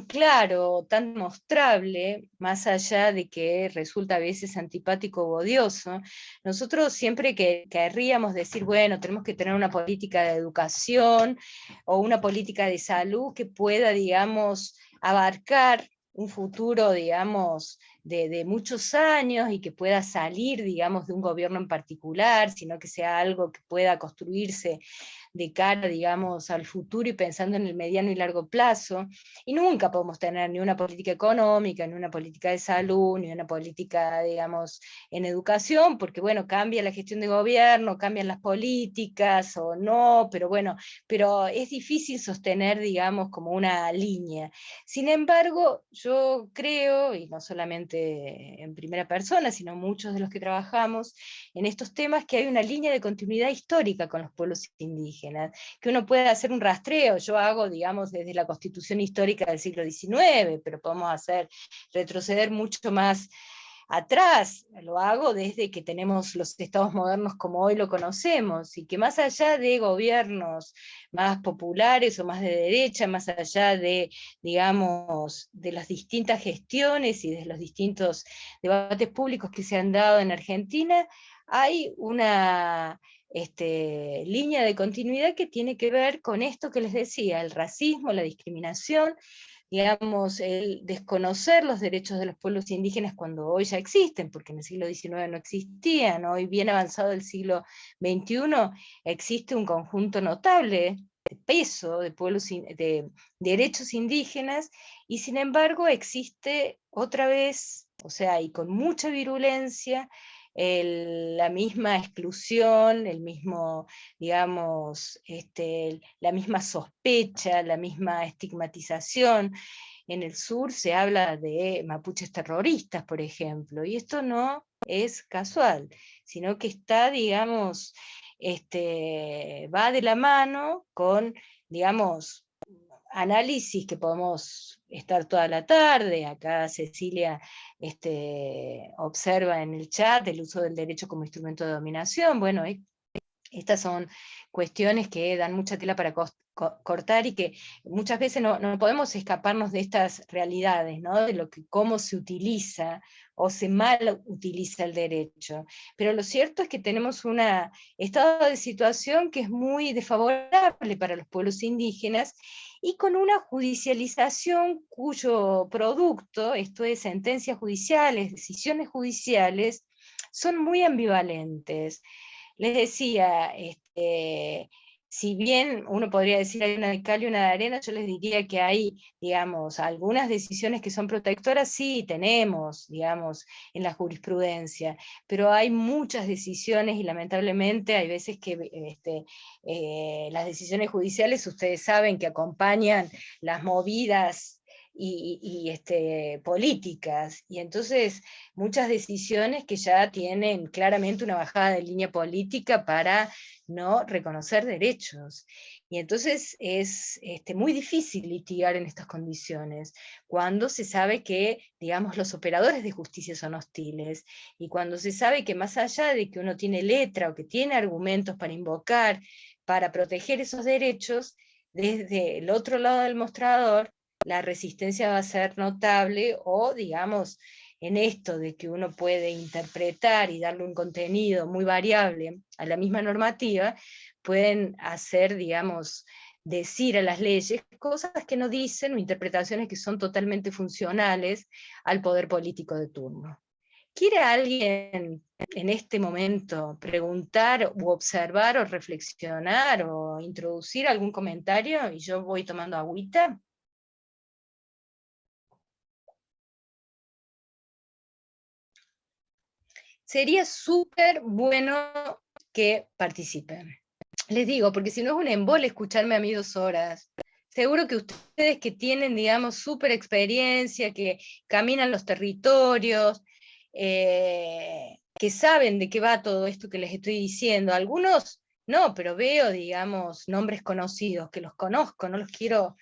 claro, tan mostrable, más allá de que resulta a veces antipático o odioso. Nosotros siempre que querríamos decir, bueno, tenemos que tener una política de educación o una política de salud que pueda, digamos, abarcar un futuro, digamos, de muchos años y que pueda salir, digamos, de un gobierno en particular, sino que sea algo que pueda construirse de cara, digamos, al futuro y pensando en el mediano y largo plazo. Y nunca podemos tener ni una política económica, ni una política de salud, ni una política, digamos, en educación, porque, bueno, cambia la gestión de gobierno, cambian las políticas o no, pero bueno, pero es difícil sostener, digamos, como una línea. Sin embargo, yo creo, y no solamente en primera persona, sino muchos de los que trabajamos en estos temas, que hay una línea de continuidad histórica con los pueblos indígenas, que uno puede hacer un rastreo. Yo hago, digamos, desde la Constitución histórica del siglo XIX, pero podemos retroceder mucho más atrás, lo hago desde que tenemos los estados modernos como hoy lo conocemos, y que más allá de gobiernos más populares o más de derecha, más allá de, digamos, de las distintas gestiones y de los distintos debates públicos que se han dado en Argentina, hay una línea de continuidad que tiene que ver con esto que les decía, el racismo, la discriminación, digamos, el desconocer los derechos de los pueblos indígenas cuando hoy ya existen, porque en el siglo XIX no existían, hoy bien avanzado el siglo XXI existe un conjunto notable de peso de pueblos, de derechos indígenas, y sin embargo existe otra vez, o sea, y con mucha virulencia, la misma exclusión, el mismo, digamos, la misma sospecha, la misma estigmatización. En el sur se habla de mapuches terroristas, por ejemplo, y esto no es casual, sino que está, digamos, va de la mano con, digamos, análisis que podemos estar toda la tarde. Acá Cecilia observa en el chat el uso del derecho como instrumento de dominación. Bueno, estas son cuestiones que dan mucha tela para cortar y que muchas veces no podemos escaparnos de estas realidades, ¿no? De cómo se utiliza o se mal utiliza el derecho. Pero lo cierto es que tenemos un estado de situación que es muy desfavorable para los pueblos indígenas, y con una judicialización cuyo producto, esto es sentencias judiciales, decisiones judiciales, son muy ambivalentes. Les decía, si bien uno podría decir hay una de cal y una de arena, yo les diría que hay, digamos, algunas decisiones que son protectoras, sí, tenemos, digamos, en la jurisprudencia, pero hay muchas decisiones y lamentablemente hay veces que las decisiones judiciales, ustedes saben que acompañan las movidas políticas, y entonces muchas decisiones que ya tienen claramente una bajada de línea política para no reconocer derechos. Y entonces es muy difícil litigar en estas condiciones, cuando se sabe que, digamos, los operadores de justicia son hostiles, y cuando se sabe que más allá de que uno tiene letra o que tiene argumentos para invocar, para proteger esos derechos, desde el otro lado del mostrador, la resistencia va a ser notable, o, digamos, en esto de que uno puede interpretar y darle un contenido muy variable a la misma normativa, pueden hacer, digamos, decir a las leyes cosas que no dicen, o interpretaciones que son totalmente funcionales al poder político de turno. ¿Quiere alguien en este momento preguntar u observar o reflexionar o introducir algún comentario? Y yo voy tomando agüita. Sería súper bueno que participen. Les digo, porque si no es un embole escucharme a mí 2 horas. Seguro que ustedes que tienen, digamos, súper experiencia, que caminan los territorios, que saben de qué va todo esto que les estoy diciendo. Algunos no, pero veo, digamos, nombres conocidos, que los conozco, no los quiero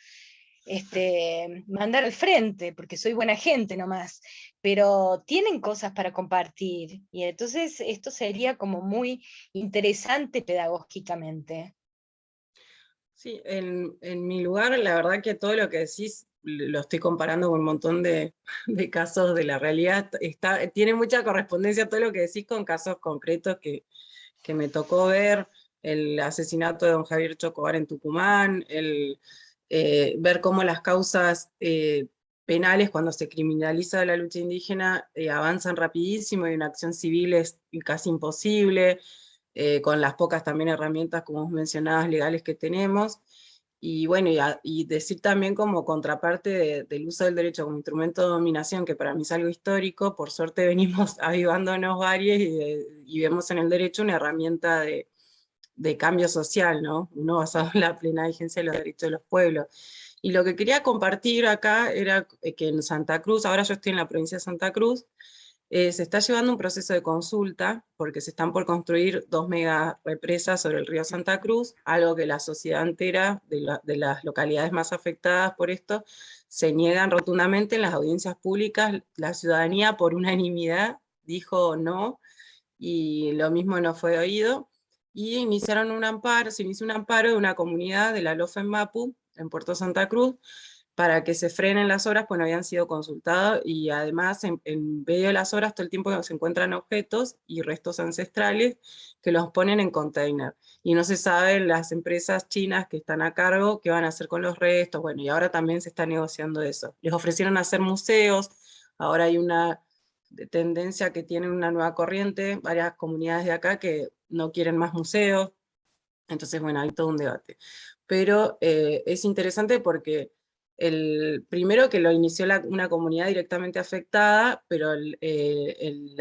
mandar al frente, porque soy buena gente nomás, pero tienen cosas para compartir, y entonces esto sería como muy interesante pedagógicamente. Sí, en mi lugar, la verdad que todo lo que decís lo estoy comparando con un montón de casos de la realidad. Tiene mucha correspondencia todo lo que decís con casos concretos que me tocó ver, el asesinato de don Javier Chocobar en Tucumán, ver cómo las causas penales cuando se criminaliza la lucha indígena avanzan rapidísimo y una acción civil es casi imposible, con las pocas también herramientas, como vos mencionabas, legales que tenemos. Y bueno, y decir también como contraparte del uso del derecho como instrumento de dominación, que para mí es algo histórico, por suerte venimos avivándonos varios y vemos en el derecho una herramienta de cambio social, ¿no? Uno basado en la plena vigencia de los derechos de los pueblos. Y lo que quería compartir acá era que en Santa Cruz, ahora yo estoy en la provincia de Santa Cruz, se está llevando un proceso de consulta porque se están por construir 2 mega represas sobre el río Santa Cruz, algo que la sociedad entera de las localidades más afectadas por esto se niegan rotundamente en las audiencias públicas. La ciudadanía por unanimidad dijo no, y lo mismo no fue oído, y iniciaron un amparo, se inició un amparo de una comunidad de la Lofa en Mapu, en Puerto Santa Cruz, para que se frenen las obras, pues no habían sido consultados, y además en medio de las obras todo el tiempo se encuentran objetos y restos ancestrales que los ponen en container, y no se sabe las empresas chinas que están a cargo qué van a hacer con los restos. Bueno, y ahora también se está negociando eso. Les ofrecieron hacer museos, ahora hay una de tendencia que tiene una nueva corriente, varias comunidades de acá que no quieren más museos, entonces bueno, hay todo un debate. Pero es interesante porque el primero que lo inició una comunidad directamente afectada, pero el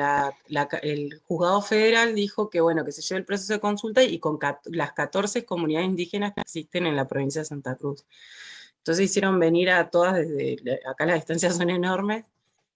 juzgado federal dijo que bueno, que se lleve el proceso de consulta y con las 14 comunidades indígenas que existen en la provincia de Santa Cruz. Entonces hicieron venir a todas desde acá, las distancias son enormes,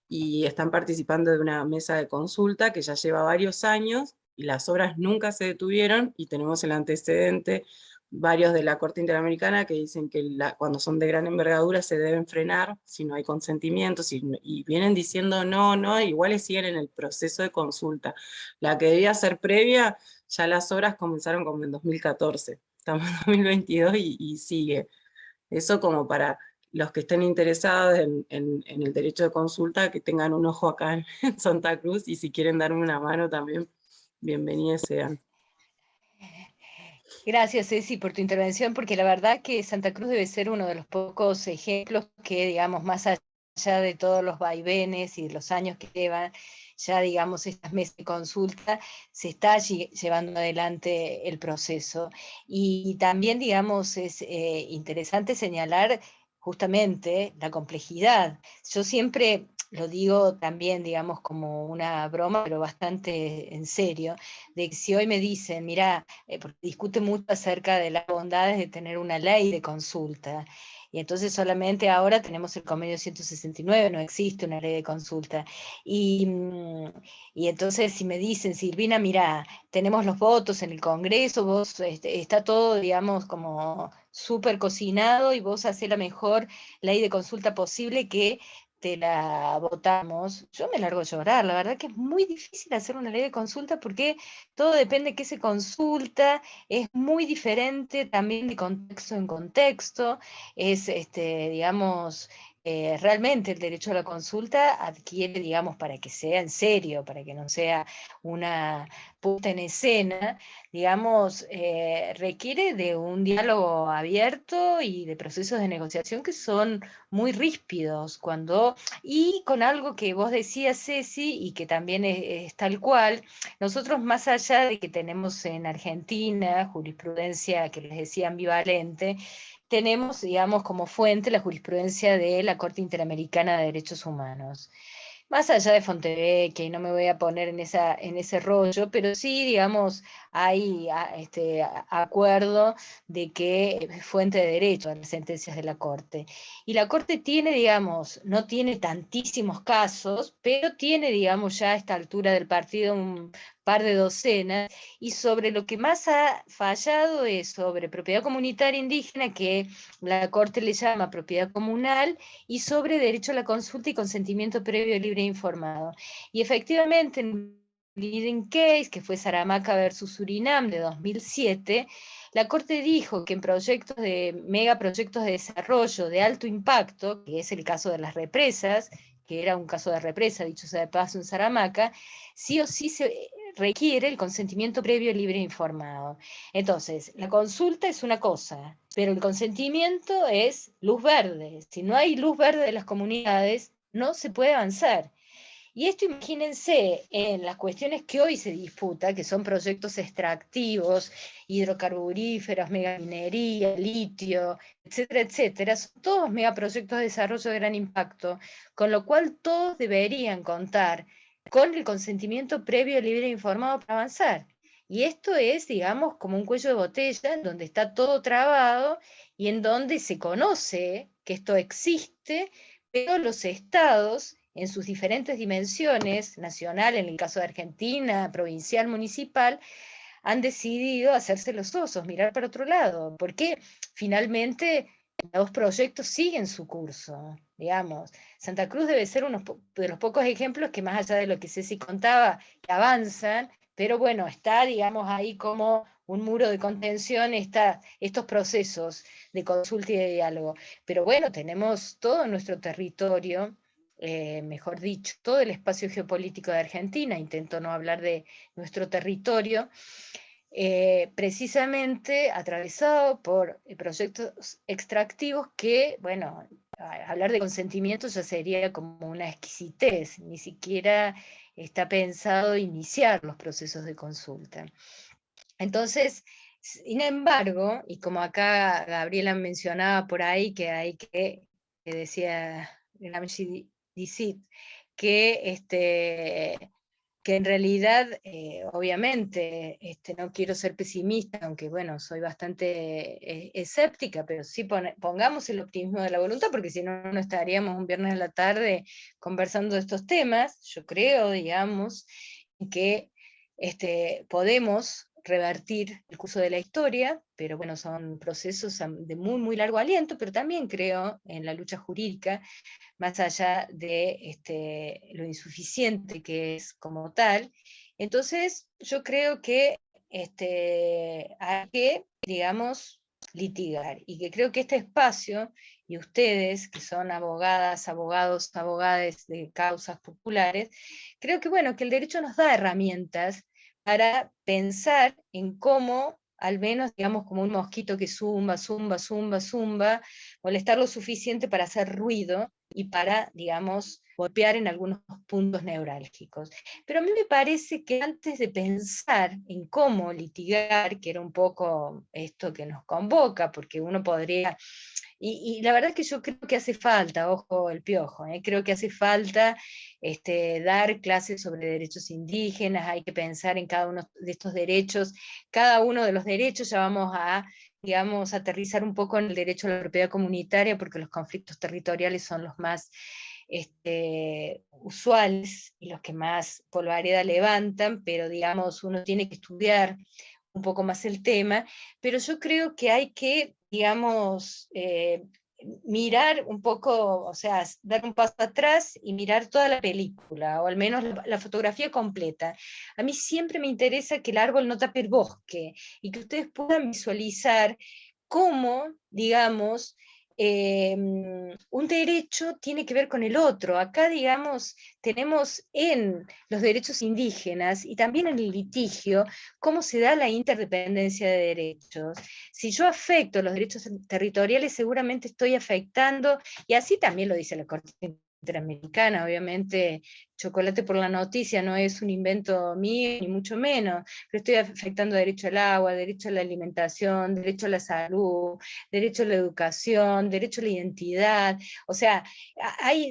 y están participando de una mesa de consulta que ya lleva varios años, y las obras nunca se detuvieron, y tenemos el antecedente, varios de la Corte Interamericana que dicen que cuando son de gran envergadura se deben frenar si no hay consentimiento, y vienen diciendo no, no, iguales siguen en el proceso de consulta. La que debía ser previa, ya las obras comenzaron como en 2014, estamos en 2022 y sigue. Eso como para los que estén interesados en el derecho de consulta, que tengan un ojo acá en Santa Cruz, y si quieren darme una mano también, bienvenidos sean. Gracias, Ceci, por tu intervención, porque la verdad que Santa Cruz debe ser uno de los pocos ejemplos que, digamos, más allá de todos los vaivenes y de los años que llevan, ya, digamos, estas mesas de consulta, se está llevando adelante el proceso. Y también, digamos, es interesante señalar justamente la complejidad. Yo siempre lo digo también, digamos, como una broma, pero bastante en serio, de que si hoy me dicen, mira, porque discute mucho acerca de las bondades de tener una ley de consulta. Y entonces solamente ahora tenemos el convenio 169, no existe una ley de consulta. Y, y entonces si me dicen, Silvina, mira, tenemos los votos en el Congreso, vos está todo, digamos, como súper cocinado y vos hacés la mejor ley de consulta posible que te la votamos, yo me largo a llorar. La verdad que es muy difícil hacer una ley de consulta porque todo depende de qué se consulta, es muy diferente también de contexto en contexto, es, digamos, realmente el derecho a la consulta adquiere, digamos, para que sea en serio, para que no sea una puesta en escena, digamos, requiere de un diálogo abierto y de procesos de negociación que son muy ríspidos, y con algo que vos decías, Ceci, y que también es tal cual. Nosotros, más allá de que tenemos en Argentina jurisprudencia que les decía ambivalente, tenemos, digamos, como fuente la jurisprudencia de la Corte Interamericana de Derechos Humanos. Más allá de Fontevecchia, y no me voy a poner en ese rollo, pero sí, digamos, hay acuerdo de que es fuente de derecho a las sentencias de la Corte. Y la Corte tiene, digamos, no tiene tantísimos casos, pero tiene, digamos, ya a esta altura del partido un par de docenas, y sobre lo que más ha fallado es sobre propiedad comunitaria indígena, que la Corte le llama propiedad comunal, y sobre derecho a la consulta y consentimiento previo, libre e informado. Y efectivamente, en leading case, que fue Saramacca versus Surinam de 2007, la Corte dijo que en megaproyectos de desarrollo de alto impacto, que es el caso de las represas, que era un caso de represa, dicho sea de paso en Saramacca, sí o sí se requiere el consentimiento previo, libre e informado. Entonces, la consulta es una cosa, pero el consentimiento es luz verde. Si no hay luz verde de las comunidades, no se puede avanzar. Y esto imagínense en las cuestiones que hoy se disputa, que son proyectos extractivos, hidrocarburíferos, megaminería, litio, etcétera, etcétera, son todos megaproyectos de desarrollo de gran impacto, con lo cual todos deberían contar con el consentimiento previo, libre e informado para avanzar. Y esto es, digamos, como un cuello de botella, en donde está todo trabado y en donde se conoce que esto existe, pero los estados en sus diferentes dimensiones, nacional, en el caso de Argentina, provincial, municipal, han decidido hacerse los osos, mirar para otro lado, porque finalmente los proyectos siguen su curso, digamos. Santa Cruz debe ser uno de los pocos ejemplos que, más allá de lo que Ceci contaba, que avanzan, pero bueno, está, digamos, ahí como un muro de contención, estos procesos de consulta y de diálogo. Pero bueno, tenemos todo nuestro territorio, mejor dicho, todo el espacio geopolítico de Argentina, intento no hablar de nuestro territorio, precisamente atravesado por proyectos extractivos que, bueno, hablar de consentimiento ya sería como una exquisitez, ni siquiera está pensado iniciar los procesos de consulta. Entonces, sin embargo, y como acá Gabriela mencionaba por ahí que decía Gramsci Dicit, que en realidad, obviamente, no quiero ser pesimista, aunque bueno, soy bastante escéptica, pero sí pongamos el optimismo de la voluntad, porque si no, no estaríamos un viernes a la tarde conversando de estos temas. Yo creo, digamos, que podemos revertir el curso de la historia, pero bueno, son procesos de muy, muy largo aliento, pero también creo en la lucha jurídica, más allá de lo insuficiente que es como tal. Entonces, yo creo que hay que, digamos, litigar, y que creo que este espacio, y ustedes, que son abogadas, abogados, abogades de causas populares, creo que bueno, que el derecho nos da herramientas para pensar en cómo, al menos, digamos, como un mosquito que zumba, zumba, zumba, zumba, molestar lo suficiente para hacer ruido y para, digamos, golpear en algunos puntos neurálgicos. Pero a mí me parece que antes de pensar en cómo litigar, que era un poco esto que nos convoca, porque uno podría... Y la verdad es que yo creo que hace falta, ojo el piojo, creo que hace falta dar clases sobre derechos indígenas, hay que pensar en cada uno de estos derechos, cada uno de los derechos, ya vamos a, digamos, aterrizar un poco en el derecho a la propiedad comunitaria, porque los conflictos territoriales son los más usuales y los que más polvareda levantan, pero digamos, uno tiene que estudiar un poco más el tema, pero yo creo que hay que, digamos, mirar un poco, o sea, dar un paso atrás y mirar toda la película, o al menos la fotografía completa. A mí siempre me interesa que el árbol no tape el bosque, y que ustedes puedan visualizar cómo, digamos, un derecho tiene que ver con el otro. Acá, digamos, tenemos en los derechos indígenas y también en el litigio cómo se da la interdependencia de derechos. Si yo afecto los derechos territoriales, seguramente estoy afectando, y así también lo dice la Corte Interamericana, obviamente chocolate por la noticia no es un invento mío, ni mucho menos, pero estoy afectando derecho al agua, derecho a la alimentación, derecho a la salud, derecho a la educación, derecho a la identidad. O sea,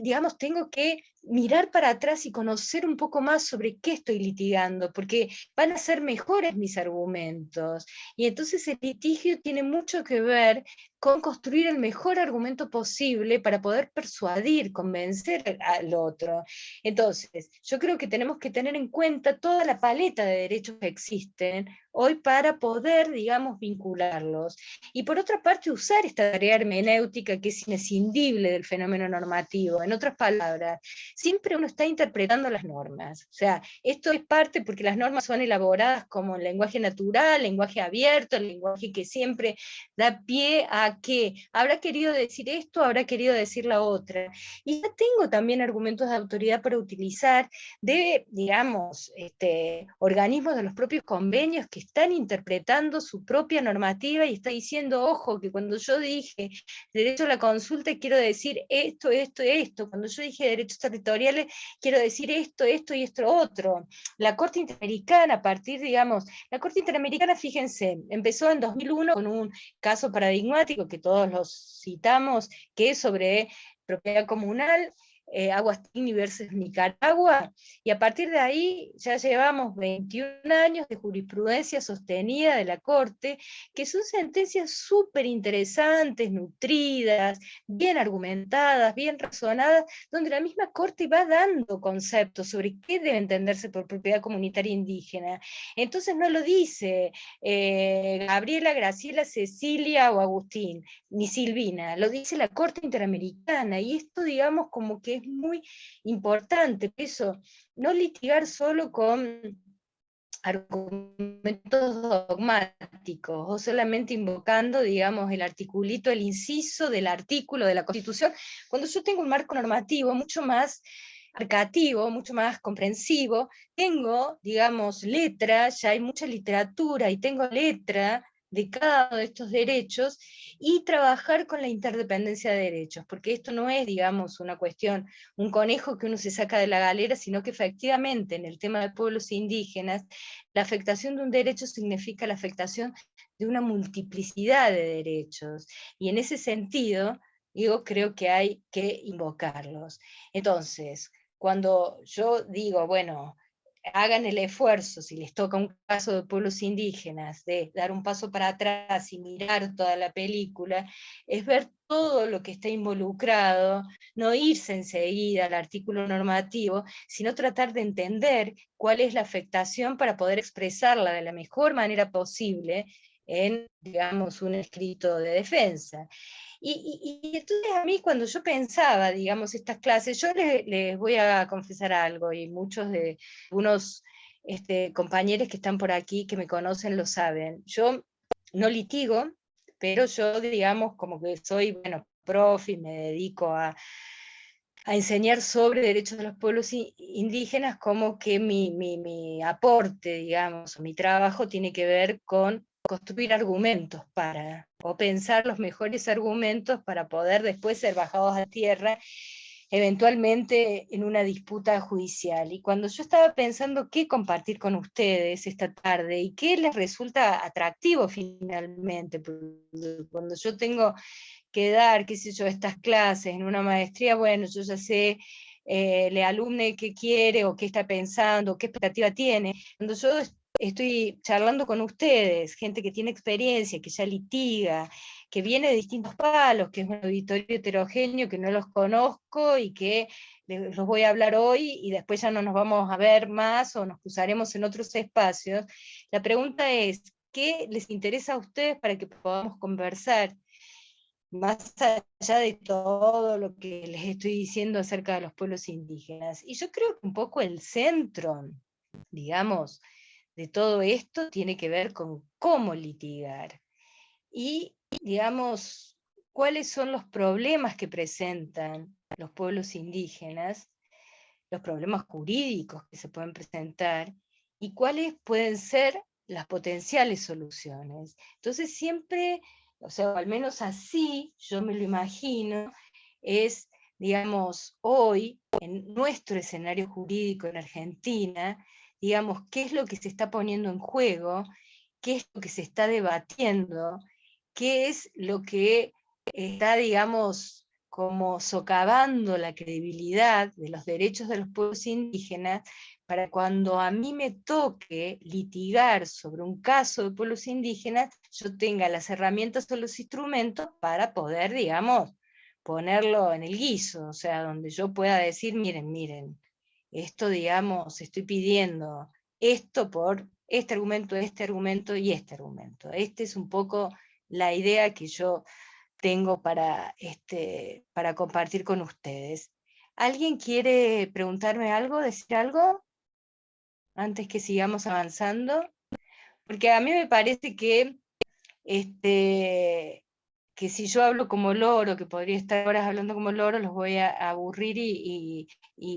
digamos, tengo que mirar para atrás y conocer un poco más sobre qué estoy litigando, porque van a ser mejores mis argumentos. Y entonces el litigio tiene mucho que ver con construir el mejor argumento posible para poder persuadir, convencer al otro. Entonces, yo creo que tenemos que tener en cuenta toda la paleta de derechos que existen hoy para poder, digamos, vincularlos. Y por otra parte, usar esta tarea hermenéutica que es inescindible del fenómeno normativo. En otras palabras, siempre uno está interpretando las normas. O sea, esto es parte porque las normas son elaboradas como el lenguaje natural, lenguaje abierto, el lenguaje que siempre da pie a que habrá querido decir esto, habrá querido decir la otra. Y ya tengo también argumentos de autoridad para utilizar de, digamos, organismos de los propios convenios que están interpretando su propia normativa y está diciendo, ojo, que cuando yo dije derecho a la consulta quiero decir esto, esto, esto, cuando yo dije derechos territoriales quiero decir esto, esto y esto otro. La Corte Interamericana, a partir, digamos, la Corte Interamericana, fíjense, empezó en 2001 con un caso paradigmático que todos los citamos, que es sobre propiedad comunal, Aguastín versus Nicaragua, y a partir de ahí ya llevamos 21 años de jurisprudencia sostenida de la Corte, que son sentencias súper interesantes, nutridas, bien argumentadas, bien razonadas, donde la misma Corte va dando conceptos sobre qué debe entenderse por propiedad comunitaria indígena. Entonces no lo dice Gabriela, Graciela, Cecilia o Agustín, ni Silvina, lo dice la Corte Interamericana, y esto, digamos, como que es muy importante, eso, no litigar solo con argumentos dogmáticos, o solamente invocando, digamos, el articulito, el inciso del artículo de la Constitución, cuando yo tengo un marco normativo mucho más abarcativo, mucho más comprensivo, tengo, digamos, letra, ya hay mucha literatura, y tengo letra de cada uno de estos derechos, y trabajar con la interdependencia de derechos, porque esto no es, digamos, una cuestión, un conejo que uno se saca de la galera, sino que efectivamente en el tema de pueblos indígenas, la afectación de un derecho significa la afectación de una multiplicidad de derechos, y en ese sentido, digo, creo que hay que invocarlos. Entonces, cuando yo digo, bueno, hagan el esfuerzo, si les toca un caso de pueblos indígenas, de dar un paso para atrás y mirar toda la película, es ver todo lo que está involucrado, no irse enseguida al artículo normativo, sino tratar de entender cuál es la afectación para poder expresarla de la mejor manera posible en, digamos, un escrito de defensa. Y entonces a mí cuando yo pensaba, digamos, estas clases, yo les voy a confesar algo, y muchos de unos compañeros que están por aquí, que me conocen, lo saben. Yo no litigo, pero yo, digamos, como que soy, bueno, profe, y me dedico a enseñar sobre derechos de los pueblos indígenas, como que mi aporte, digamos, o mi trabajo tiene que ver con construir argumentos para, o pensar los mejores argumentos para poder después ser bajados a tierra, eventualmente en una disputa judicial. Y cuando yo estaba pensando qué compartir con ustedes esta tarde, y qué les resulta atractivo finalmente, cuando yo tengo que dar, qué sé yo, estas clases en una maestría, bueno, yo ya sé el alumne qué quiere, o qué está pensando, qué expectativa tiene. Cuando yo estoy charlando con ustedes, gente que tiene experiencia, que ya litiga, que viene de distintos palos, que es un auditorio heterogéneo, que no los conozco y que los voy a hablar hoy y después ya no nos vamos a ver más o nos cruzaremos en otros espacios, la pregunta es, ¿qué les interesa a ustedes para que podamos conversar? Más allá de todo lo que les estoy diciendo acerca de los pueblos indígenas. Y yo creo que un poco el centro, digamos, de todo esto tiene que ver con cómo litigar. Y, digamos, cuáles son los problemas que presentan los pueblos indígenas, los problemas jurídicos que se pueden presentar, y cuáles pueden ser las potenciales soluciones. Entonces siempre, o sea, al menos así yo me lo imagino, es, digamos, hoy, en nuestro escenario jurídico en Argentina, digamos, qué es lo que se está poniendo en juego, qué es lo que se está debatiendo, qué es lo que está, digamos, como socavando la credibilidad de los derechos de los pueblos indígenas, para cuando a mí me toque litigar sobre un caso de pueblos indígenas, yo tenga las herramientas o los instrumentos para poder, digamos, ponerlo en el guiso, o sea, donde yo pueda decir, miren, esto, digamos, estoy pidiendo esto por este argumento y este argumento. Esta es un poco la idea que yo tengo para compartir con ustedes. ¿Alguien quiere preguntarme algo, decir algo, antes que sigamos avanzando? Porque a mí me parece que si yo hablo como loro, que podría estar horas hablando como loro, los voy a aburrir y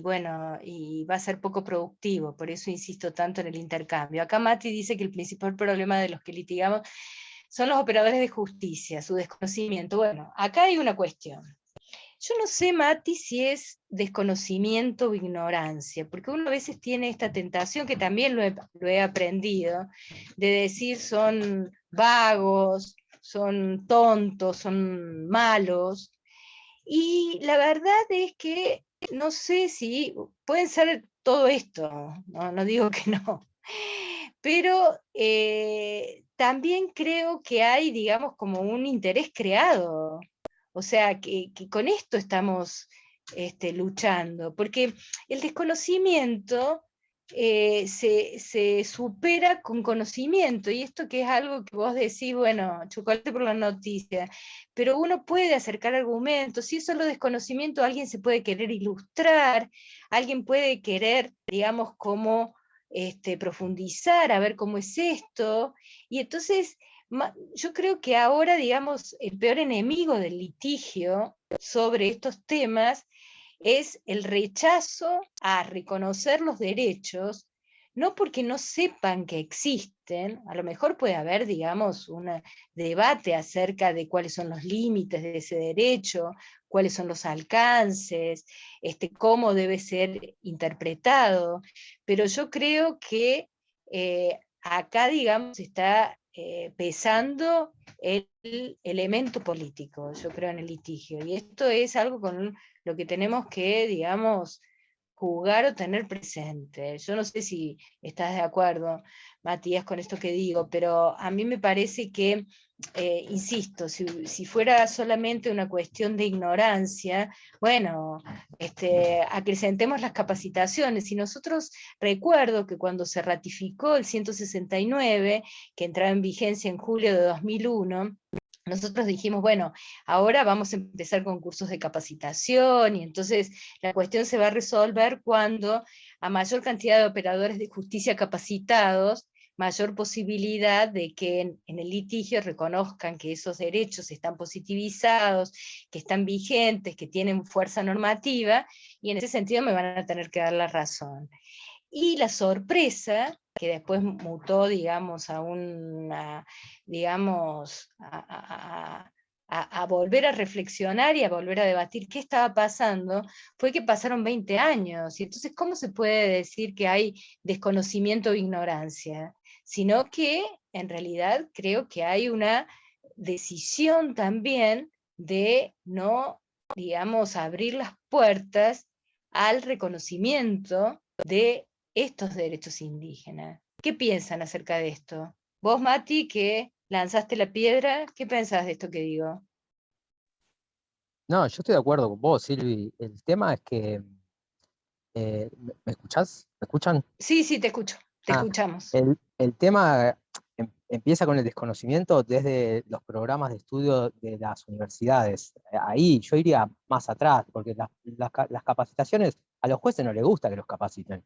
bueno, y va a ser poco productivo, por eso insisto tanto en el intercambio. Acá Mati dice que el principal problema de los que litigamos son los operadores de justicia, su desconocimiento. Bueno, acá hay una cuestión. Yo no sé, Mati, si es desconocimiento o ignorancia, porque uno a veces tiene esta tentación, que también lo he aprendido, de decir son vagos, son tontos, son malos, y la verdad es que no sé si pueden ser todo esto, no digo que no, pero también creo que hay, digamos, como un interés creado. O sea, que con esto estamos luchando, porque el desconocimiento se supera con conocimiento, y esto que es algo que vos decís, bueno, chocolate por la noticia, pero uno puede acercar argumentos. Si es solo desconocimiento, alguien se puede querer ilustrar, alguien puede querer, digamos, como profundizar, a ver cómo es esto, y entonces yo creo que ahora, digamos, el peor enemigo del litigio sobre estos temas es el rechazo a reconocer los derechos, no porque no sepan que existen. A lo mejor puede haber, digamos, un debate acerca de cuáles son los límites de ese derecho, cuáles son los alcances, cómo debe ser interpretado, pero yo creo que acá, digamos, está pesando el elemento político, yo creo, en el litigio, y esto es algo con lo que tenemos que, digamos, jugar o tener presente. Yo no sé si estás de acuerdo, Matías, con esto que digo, pero a mí me parece que, insisto, si fuera solamente una cuestión de ignorancia, bueno, acrecentemos las capacitaciones. Y nosotros, recuerdo que cuando se ratificó el 169, que entraba en vigencia en julio de 2001, nosotros dijimos, bueno, ahora vamos a empezar con cursos de capacitación, y entonces la cuestión se va a resolver cuando a mayor cantidad de operadores de justicia capacitados, mayor posibilidad de que en el litigio reconozcan que esos derechos están positivizados, que están vigentes, que tienen fuerza normativa, y en ese sentido me van a tener que dar la razón. Y la sorpresa, que después mutó, digamos, a una, digamos, a volver a reflexionar y a volver a debatir qué estaba pasando, fue que pasaron 20 años, y entonces, ¿cómo se puede decir que hay desconocimiento o ignorancia? Sino que, en realidad, creo que hay una decisión también de no, digamos, abrir las puertas al reconocimiento de estos derechos indígenas. ¿Qué piensan acerca de esto? Vos, Mati, que lanzaste la piedra, ¿qué pensás de esto que digo? No, yo estoy de acuerdo con vos, Silvi. El tema es que, ¿me escuchás? ¿Me escuchan? Sí, te escucho, te escuchamos. El tema empieza con el desconocimiento desde los programas de estudio de las universidades. Ahí yo iría más atrás, porque las capacitaciones, a los jueces no les gusta que los capaciten.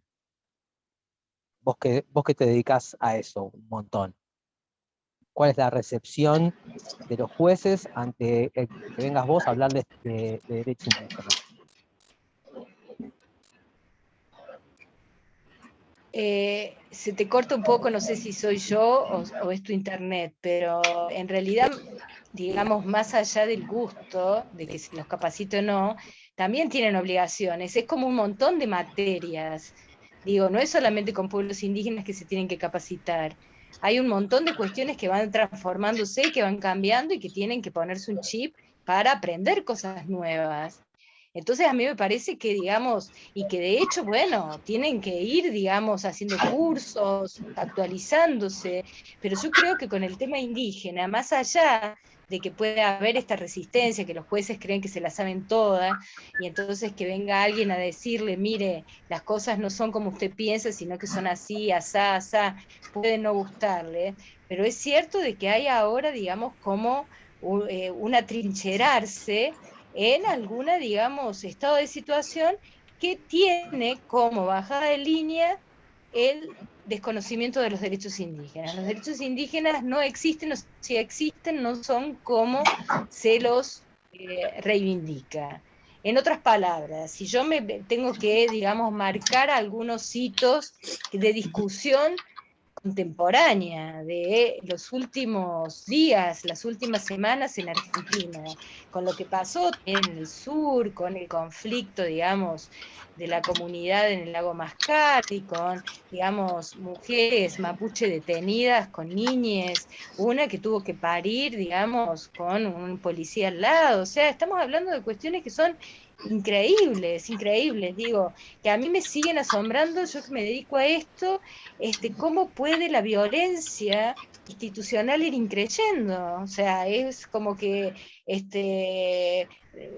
Vos que te dedicás a eso un montón. ¿Cuál es la recepción de los jueces ante que vengas vos a hablarles de derechos indígenas? Se te corta un poco, no sé si soy yo o es tu internet, pero en realidad, digamos, más allá del gusto, de que se los capacite o no, también tienen obligaciones. Es como un montón de materias. Digo, no es solamente con pueblos indígenas que se tienen que capacitar. Hay un montón de cuestiones que van transformándose, que van cambiando y que tienen que ponerse un chip para aprender cosas nuevas. Entonces a mí me parece que, digamos, y que de hecho, bueno, tienen que ir, digamos, haciendo cursos, actualizándose, pero yo creo que con el tema indígena, más allá de que pueda haber esta resistencia, que los jueces creen que se la saben todas, y entonces que venga alguien a decirle, mire, las cosas no son como usted piensa, sino que son así, asá, asá, puede no gustarle, pero es cierto de que hay ahora, digamos, como un atrincherarse en alguna, digamos, estado de situación que tiene como bajada de línea el desconocimiento de los derechos indígenas. Los derechos indígenas no existen, o si existen, no son como se los reivindica. En otras palabras, si yo me tengo que, digamos, marcar algunos hitos de discusión contemporánea de los últimos días, las últimas semanas en Argentina, con lo que pasó en el sur, con el conflicto, digamos, de la comunidad en el lago Mascati, con, digamos, mujeres mapuche detenidas con niñes, una que tuvo que parir, digamos, con un policía al lado. O sea, estamos hablando de cuestiones que son increíbles, increíbles, digo, que a mí me siguen asombrando, yo que me dedico a esto, cómo puede la violencia institucional ir increyendo. O sea, es como que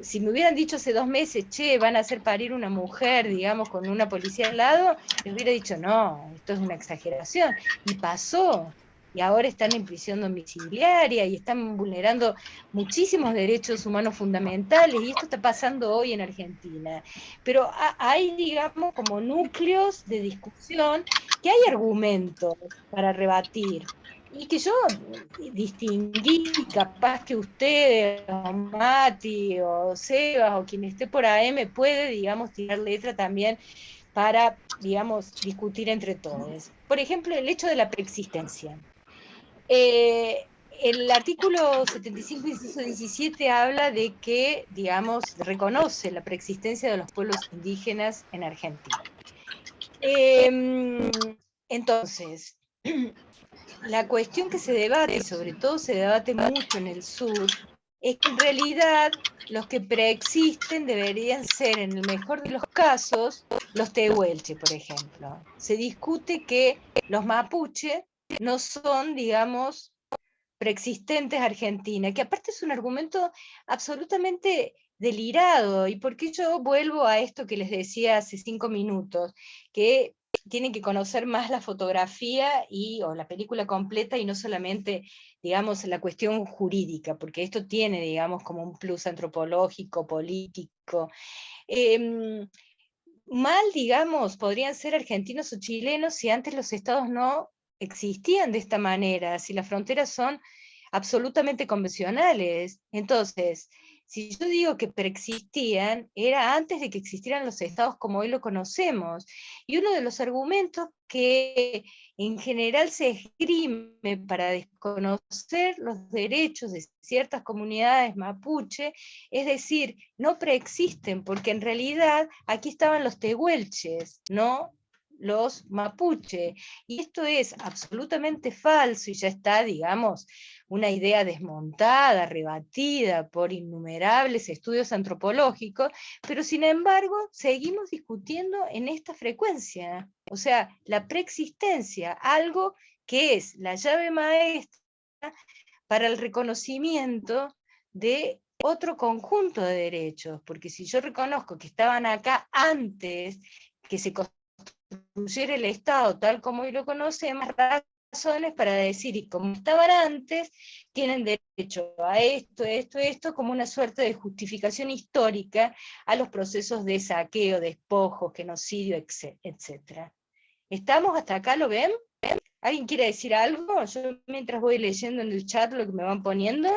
si me hubieran dicho hace 2 meses, che, van a hacer parir una mujer, digamos, con una policía al lado, les hubiera dicho, no, esto es una exageración. Y pasó. Y ahora están en prisión domiciliaria y están vulnerando muchísimos derechos humanos fundamentales, y esto está pasando hoy en Argentina. Pero hay, digamos, como núcleos de discusión que hay argumentos para rebatir, y que yo distinguí, capaz que usted, o Mati, o Sebas, o quien esté por ahí, me puede, digamos, tirar letra también para, digamos, discutir entre todos. Por ejemplo, el hecho de la preexistencia. El artículo 75, inciso 17, habla de que, digamos, reconoce la preexistencia de los pueblos indígenas en Argentina. Entonces, la cuestión que se debate, y sobre todo se debate mucho en el sur, es que en realidad los que preexisten deberían ser, en el mejor de los casos, los tehuelche, por ejemplo. Se discute que los mapuche no son, digamos, preexistentes a Argentina, que aparte es un argumento absolutamente delirado. ¿Y por qué yo vuelvo a esto que les decía hace 5 minutos? Que tienen que conocer más la fotografía o la película completa, y no solamente, digamos, la cuestión jurídica, porque esto tiene, digamos, como un plus antropológico, político. Mal, digamos, podrían ser argentinos o chilenos si antes los estados no existían de esta manera, si las fronteras son absolutamente convencionales. Entonces, si yo digo que preexistían, era antes de que existieran los estados como hoy lo conocemos. Y uno de los argumentos que en general se esgrime para desconocer los derechos de ciertas comunidades mapuche, es decir, no preexisten, porque en realidad aquí estaban los tehuelches, no los mapuche. Y esto es absolutamente falso, y ya está, digamos, una idea desmontada, rebatida por innumerables estudios antropológicos, pero sin embargo seguimos discutiendo en esta frecuencia. O sea, la preexistencia, algo que es la llave maestra para el reconocimiento de otro conjunto de derechos, porque si yo reconozco que estaban acá antes que se construyera el Estado tal como hoy lo conocemos, razones para decir, y como estaban antes, tienen derecho a esto, esto, esto, como una suerte de justificación histórica a los procesos de saqueo, despojo, genocidio, etc. ¿Estamos hasta acá? ¿Lo ven? ¿Alguien quiere decir algo? Yo mientras voy leyendo en el chat lo que me van poniendo.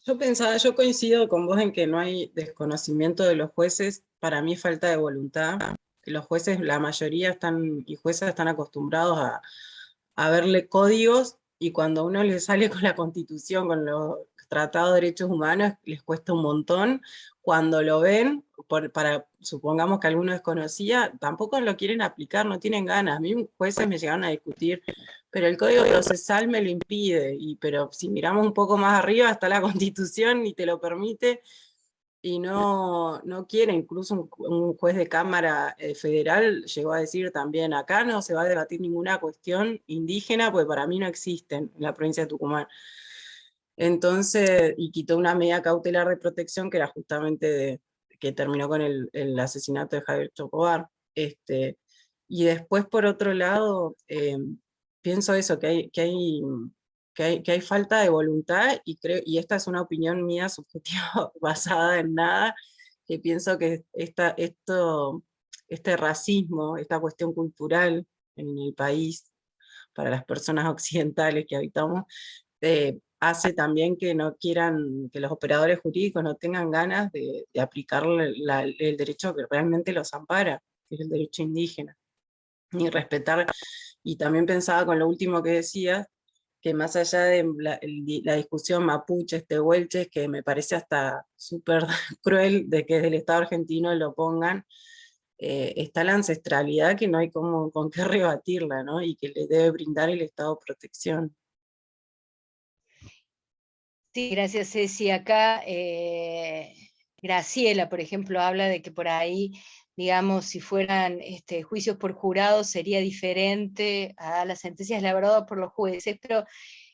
Yo coincido con vos en que no hay desconocimiento de los jueces, para mí falta de voluntad. Los jueces, la mayoría y juezas están acostumbrados a verle códigos, y cuando uno le sale con la Constitución, con los Tratado de Derechos Humanos les cuesta un montón. Cuando lo ven, supongamos que alguno desconocía, tampoco lo quieren aplicar, no tienen ganas. A mí jueces me llegaron a discutir, pero el Código Procesal me lo impide, pero si miramos un poco más arriba está la Constitución y te lo permite, y no quiere. Incluso un juez de Cámara Federal llegó a decir también, acá no se va a debatir ninguna cuestión indígena, porque para mí no existen en la provincia de Tucumán. Entonces, y quitó una medida cautelar de protección que era justamente que terminó con el asesinato de Javier Chocobar. Y después, por otro lado, pienso eso, que hay falta de voluntad, y esta es una opinión mía subjetiva basada en nada, que pienso que este racismo, esta cuestión cultural en el país, para las personas occidentales que habitamos, hace también que no quieran, que los operadores jurídicos no tengan ganas de aplicar el derecho que realmente los ampara, que es el derecho indígena, ni respetar. Y también pensaba con lo último que decías, que más allá de la discusión mapuches, tehuelches, que me parece hasta súper cruel de que desde el Estado argentino lo pongan, está la ancestralidad que no hay con qué rebatirla, ¿no? Y que le debe brindar el Estado protección. Sí, gracias, Ceci. Acá Graciela, por ejemplo, habla de que por ahí, digamos, si fueran juicios por jurado sería diferente a las sentencias elaboradas por los jueces, pero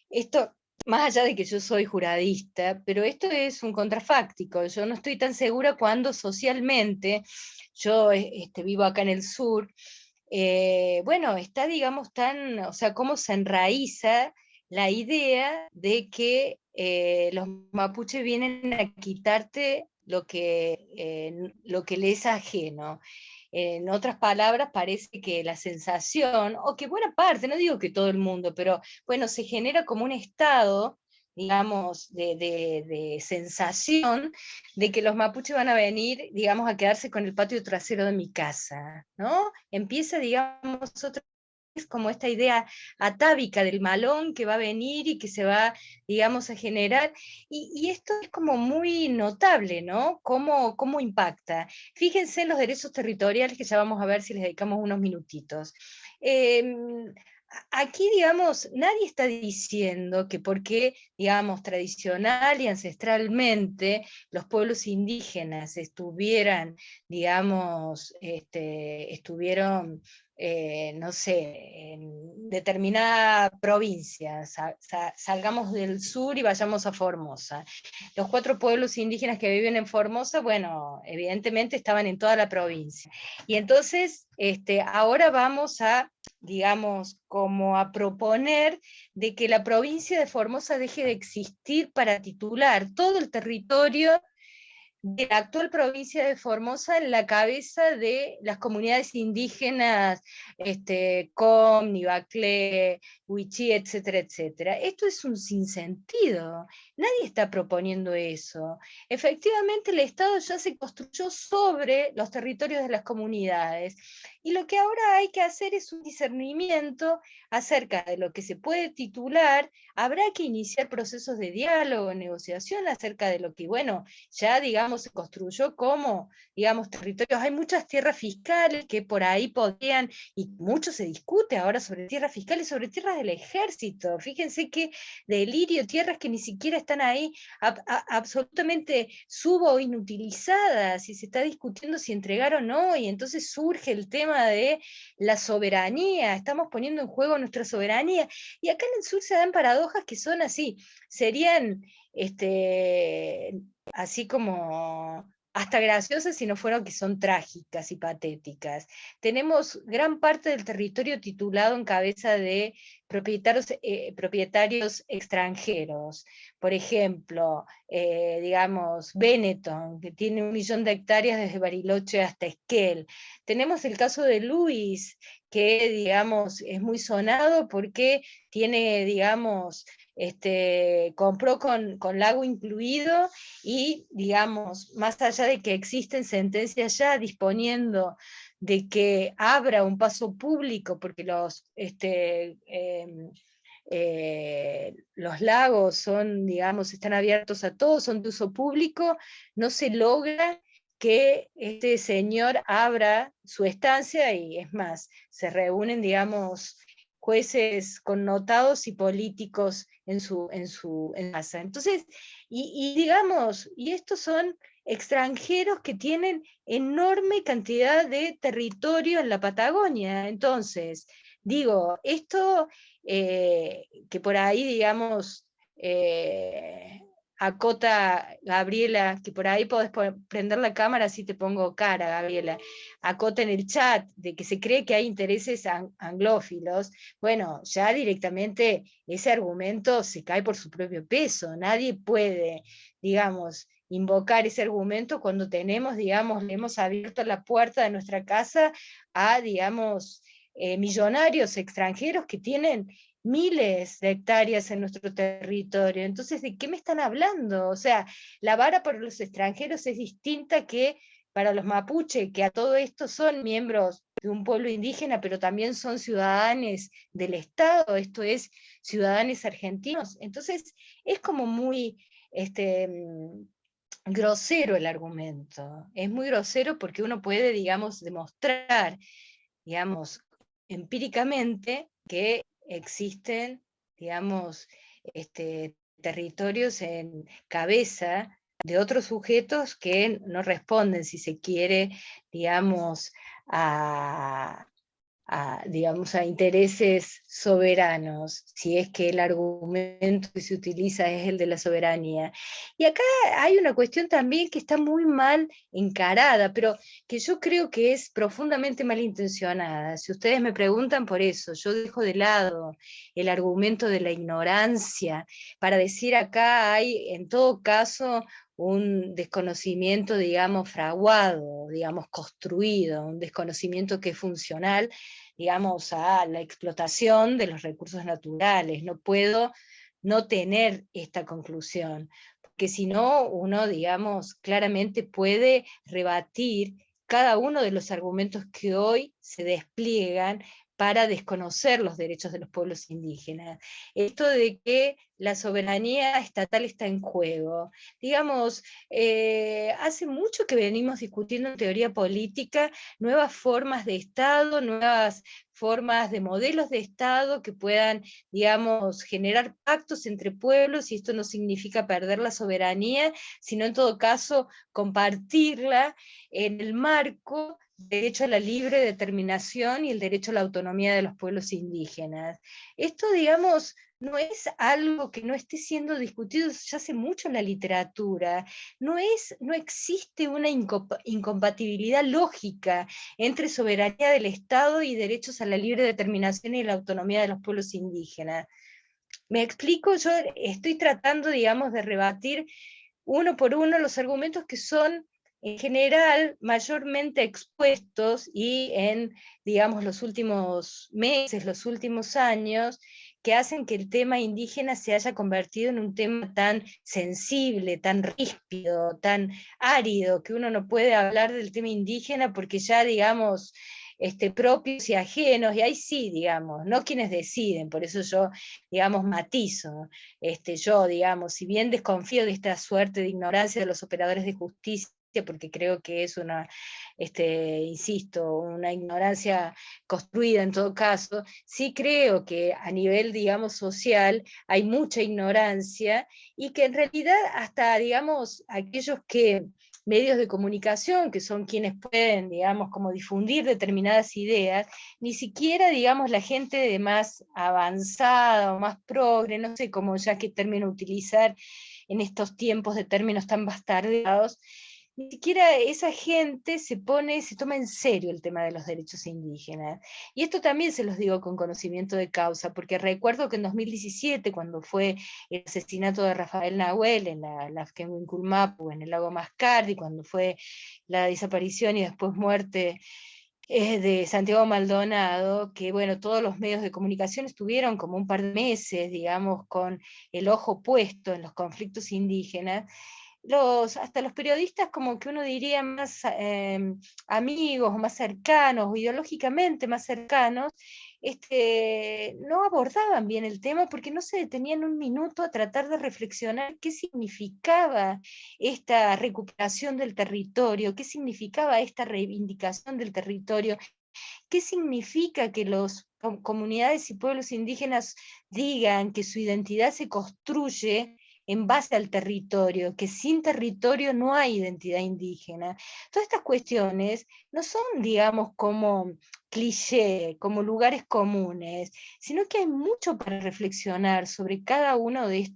esto, más allá de que yo soy juradista, pero esto es un contrafáctico. Yo no estoy tan segura cuando socialmente, yo vivo acá en el sur, bueno, está, digamos, o sea, cómo se enraiza la idea de que los mapuches vienen a quitarte lo que le es ajeno. En otras palabras, parece que la sensación, o que buena parte, no digo que todo el mundo, pero bueno, se genera como un estado, digamos, de sensación de que los mapuches van a venir, digamos, a quedarse con el patio trasero de mi casa, ¿no? Empieza, digamos, otra vez como esta idea atávica del malón que va a venir y que se va, digamos, a generar, y esto es como muy notable, ¿no? Cómo impacta. Fíjense en los derechos territoriales, que ya vamos a ver si les dedicamos unos minutitos. Aquí, digamos, nadie está diciendo que porque, digamos, tradicional y ancestralmente los pueblos indígenas estuvieran, digamos, estuvieron, no sé, en determinada provincia, salgamos del sur y vayamos a Formosa. Los 4 pueblos indígenas que viven en Formosa, bueno, evidentemente estaban en toda la provincia. Y entonces, ahora vamos a, digamos, como a proponer de que la provincia de Formosa deje de existir para titular todo el territorio de la actual provincia de Formosa en la cabeza de las comunidades indígenas, Com, Nibaclé, Huichí, etcétera, etcétera. Esto es un sinsentido. Nadie está proponiendo eso. Efectivamente, el Estado ya se construyó sobre los territorios de las comunidades. Y lo que ahora hay que hacer es un discernimiento acerca de lo que se puede titular. Habrá que iniciar procesos de diálogo, negociación acerca de lo que, bueno, ya, digamos, se construyó como, digamos, territorios. Hay muchas tierras fiscales que por ahí podrían, y mucho se discute ahora sobre tierras fiscales, sobre tierras del ejército. Fíjense qué delirio, tierras que ni siquiera están ahí, absolutamente subo inutilizadas, y se está discutiendo si entregar o no, y entonces surge el tema de la soberanía. Estamos poniendo en juego nuestra soberanía, y acá en el sur se dan paradojas que son así, serían así como hasta graciosas si no fueran que son trágicas y patéticas. Tenemos gran parte del territorio titulado en cabeza de propietarios extranjeros. Por ejemplo, digamos, Benetton, que tiene 1 millón de hectáreas desde Bariloche hasta Esquel. Tenemos el caso de Luis, que, digamos, es muy sonado porque tiene, digamos, compró con lago incluido, y, digamos, más allá de que existen sentencias ya disponiendo de que abra un paso público, porque los lagos son, digamos, están abiertos a todos, son de uso público, no se logra que este señor abra su estancia, y es más, se reúnen, digamos, jueces connotados y políticos en casa. Entonces, digamos, y estos son extranjeros que tienen enorme cantidad de territorio en la Patagonia. Entonces, digo, esto que por ahí, digamos, acota Gabriela, que por ahí podés prender la cámara, así te pongo cara, Gabriela, acota en el chat de que se cree que hay intereses anglófilos. Bueno, ya directamente ese argumento se cae por su propio peso. Nadie puede, digamos, invocar ese argumento cuando tenemos, digamos, le hemos abierto la puerta de nuestra casa a, digamos, millonarios extranjeros que tienen miles de hectáreas en nuestro territorio. Entonces, ¿de qué me están hablando? O sea, la vara para los extranjeros es distinta que para los mapuche, que a todo esto son miembros de un pueblo indígena, pero también son ciudadanos del Estado, esto es, ciudadanos argentinos. Entonces, es como muy grosero el argumento. Es muy grosero porque uno puede, digamos, demostrar, digamos, empíricamente que existen, digamos, territorios en cabeza de otros sujetos que no responden, si se quiere, digamos, digamos, a intereses soberanos, si es que el argumento que se utiliza es el de la soberanía. Y acá hay una cuestión también que está muy mal encarada, pero que yo creo que es profundamente malintencionada. Si ustedes me preguntan por eso, yo dejo de lado el argumento de la ignorancia para decir acá hay, en todo caso, un desconocimiento, digamos, fraguado, digamos, construido, un desconocimiento que es funcional, digamos, a la explotación de los recursos naturales. No puedo no tener esta conclusión, porque si no, uno, digamos, claramente puede rebatir cada uno de los argumentos que hoy se despliegan para desconocer los derechos de los pueblos indígenas. Esto de que la soberanía estatal está en juego. Digamos, hace mucho que venimos discutiendo en teoría política nuevas formas de Estado, nuevas formas de modelos de Estado que puedan, digamos, generar pactos entre pueblos, y esto no significa perder la soberanía, sino en todo caso compartirla en el marco del derecho a la libre determinación y el derecho a la autonomía de los pueblos indígenas. Esto, digamos, no es algo que no esté siendo discutido ya hace mucho en la literatura, no existe una incompatibilidad lógica entre soberanía del Estado y derechos a la libre determinación y la autonomía de los pueblos indígenas. ¿Me explico? Yo estoy tratando, digamos, de rebatir uno por uno los argumentos que son en general mayormente expuestos y en, digamos, los últimos meses, los últimos años, que hacen que el tema indígena se haya convertido en un tema tan sensible, tan ríspido, tan árido, que uno no puede hablar del tema indígena porque ya, digamos, propios y ajenos, y ahí sí, digamos, no quienes deciden, por eso yo, digamos, matizo, yo, digamos, si bien desconfío de esta suerte de ignorancia de los operadores de justicia, porque creo que es una, insisto, una ignorancia construida en todo caso, sí creo que a nivel, digamos, social hay mucha ignorancia, y que en realidad hasta, digamos, aquellos que medios de comunicación, que son quienes pueden, digamos, como difundir determinadas ideas, ni siquiera, digamos, la gente de más avanzada o más progre, no sé cómo ya qué término utilizar en estos tiempos de términos tan bastardeados, ni siquiera esa gente se toma en serio el tema de los derechos indígenas. Y esto también se los digo con conocimiento de causa, porque recuerdo que en 2017, cuando fue el asesinato de Rafael Nahuel en la Quenguinculmapu, en el lago Mascardi, cuando fue la desaparición y después muerte de Santiago Maldonado, que bueno, todos los medios de comunicación estuvieron como un par de meses, digamos, con el ojo puesto en los conflictos indígenas, hasta los periodistas, como que uno diría más amigos, más cercanos, o ideológicamente más cercanos, no abordaban bien el tema porque no se detenían un minuto a tratar de reflexionar qué significaba esta recuperación del territorio, qué significaba esta reivindicación del territorio, qué significa que las comunidades y pueblos indígenas digan que su identidad se construye en base al territorio, que sin territorio no hay identidad indígena. Todas estas cuestiones no son, digamos, como cliché, como lugares comunes, sino que hay mucho para reflexionar sobre cada uno de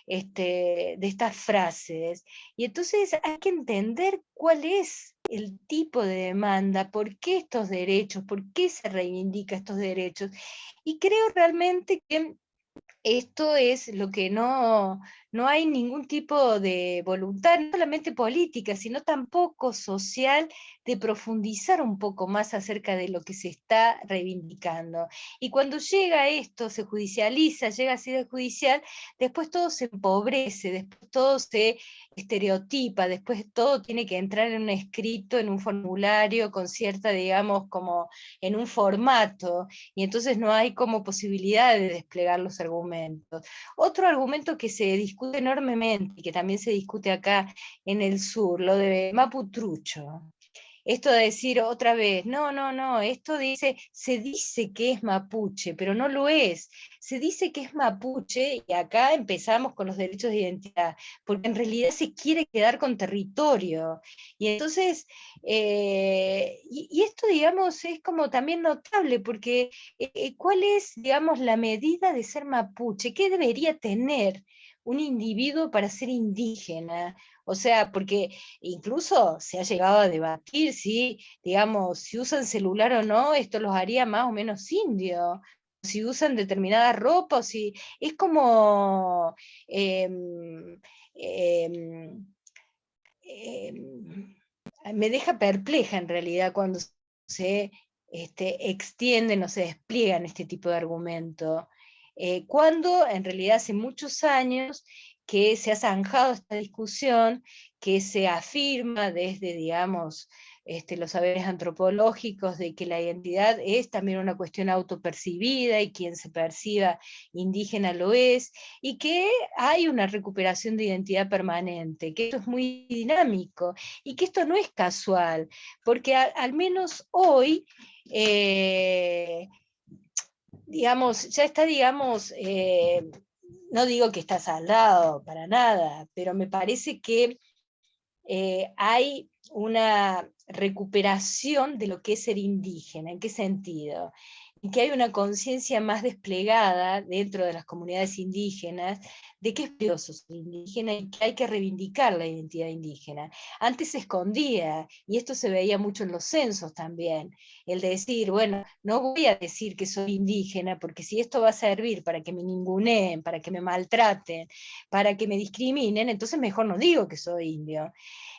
de estas frases. Y entonces hay que entender cuál es el tipo de demanda, por qué estos derechos, por qué se reivindica estos derechos. Y creo realmente que esto es lo que no hay ningún tipo de voluntad, no solamente política, sino tampoco social, de profundizar un poco más acerca de lo que se está reivindicando. Y cuando llega esto, se judicializa, llega a ser judicial, después todo se empobrece, después todo se estereotipa, después todo tiene que entrar en un escrito, en un formulario, con cierta, digamos, como en un formato, y entonces no hay como posibilidad de desplegar los argumentos. Otro argumento que se discute enormemente, y que también se discute acá en el sur, lo de Maputrucho. Esto de decir otra vez, no, esto dice, se dice que es mapuche, pero no lo es. Se dice que es mapuche, y acá empezamos con los derechos de identidad, porque en realidad se quiere quedar con territorio. Y entonces, y esto, digamos, es como también notable, porque ¿cuál es, digamos, la medida de ser mapuche? ¿Qué debería tener un individuo para ser indígena? O sea, porque incluso se ha llegado a debatir si, digamos, si usan celular o no, esto los haría más o menos indios, si usan determinada ropa, o si es como em, me deja perpleja en realidad cuando se extienden o se despliegan este tipo de argumento. Cuando en realidad hace muchos años que se ha zanjado esta discusión, que se afirma desde, digamos, los saberes antropológicos de que la identidad es también una cuestión autopercibida y quien se perciba indígena lo es, y que hay una recuperación de identidad permanente, que esto es muy dinámico y que esto no es casual, porque al menos hoy, digamos, ya está, digamos, no digo que está saldado para nada, pero me parece que hay una recuperación de lo que es ser indígena. ¿En qué sentido? En que hay una conciencia más desplegada dentro de las comunidades indígenas de que es valioso ser indígena y que hay que reivindicar la identidad indígena. Antes se escondía, y esto se veía mucho en los censos también, el de decir, bueno, no voy a decir que soy indígena, porque si esto va a servir para que me ninguneen, para que me maltraten, para que me discriminen, entonces mejor no digo que soy indio.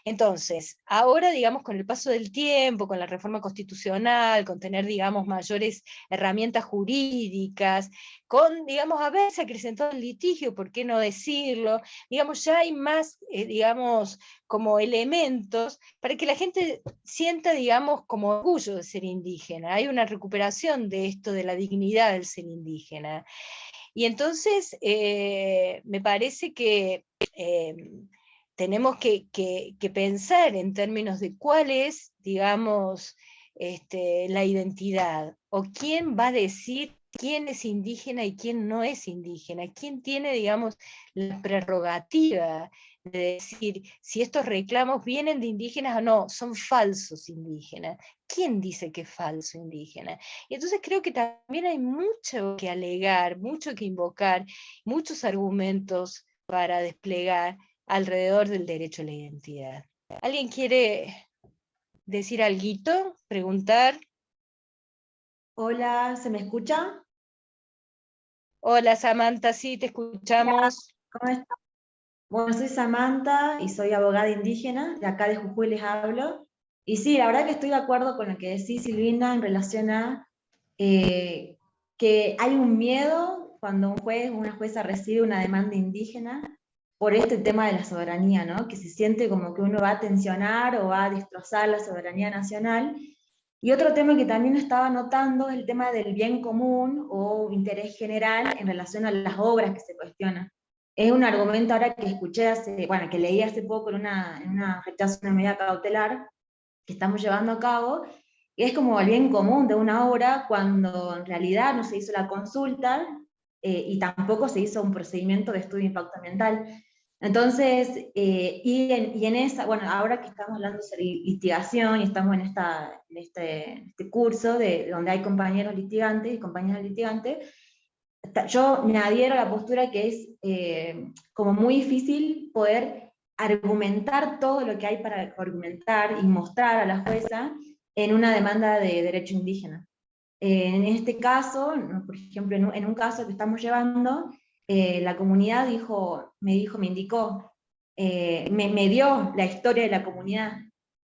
Entonces, ahora, digamos, con el paso del tiempo, con la reforma constitucional, con tener, digamos, mayores herramientas jurídicas, con, digamos, haberse acrecentado el litigio, ¿por qué no decirlo? Digamos, ya hay más, digamos, como elementos para que la gente sienta, digamos, como orgullo de ser indígena. Hay una recuperación de esto, de la dignidad del ser indígena. Y entonces, me parece que tenemos que pensar en términos de cuál es, digamos, la identidad, o quién va a decir quién es indígena y quién no es indígena, quién tiene, digamos, la prerrogativa de decir si estos reclamos vienen de indígenas o no, son falsos indígenas. ¿Quién dice que es falso indígena? Y entonces creo que también hay mucho que alegar, mucho que invocar, muchos argumentos para desplegar alrededor del derecho a la identidad. ¿Alguien quiere decir algo? ¿Preguntar? Hola, ¿se me escucha? Hola Samantha, sí, te escuchamos. ¿Cómo estás? Bueno, soy Samantha y soy abogada indígena, de acá de Jujuy les hablo. Y sí, la verdad que estoy de acuerdo con lo que decís, Silvina, en relación a que hay un miedo cuando un juez o una jueza recibe una demanda indígena por este tema de la soberanía, ¿no? Que se siente como que uno va a tensionar o va a destrozar la soberanía nacional. Y otro tema que también estaba notando es el tema del bien común o interés general en relación a las obras que se cuestionan. Es un argumento ahora que escuché bueno, que leí hace poco en una rechazo de una medida cautelar que estamos llevando a cabo, y es como el bien común de una obra cuando en realidad no se hizo la consulta y tampoco se hizo un procedimiento de estudio de impacto ambiental. Entonces, y en esa, bueno, ahora que estamos hablando sobre litigación y estamos en este curso donde hay compañeros litigantes y compañeras litigantes, yo me adhiero a la postura que es como muy difícil poder argumentar todo lo que hay para argumentar y mostrar a la jueza en una demanda de derecho indígena. En este caso, por ejemplo, en un caso que estamos llevando, la comunidad me indicó, me dio la historia de la comunidad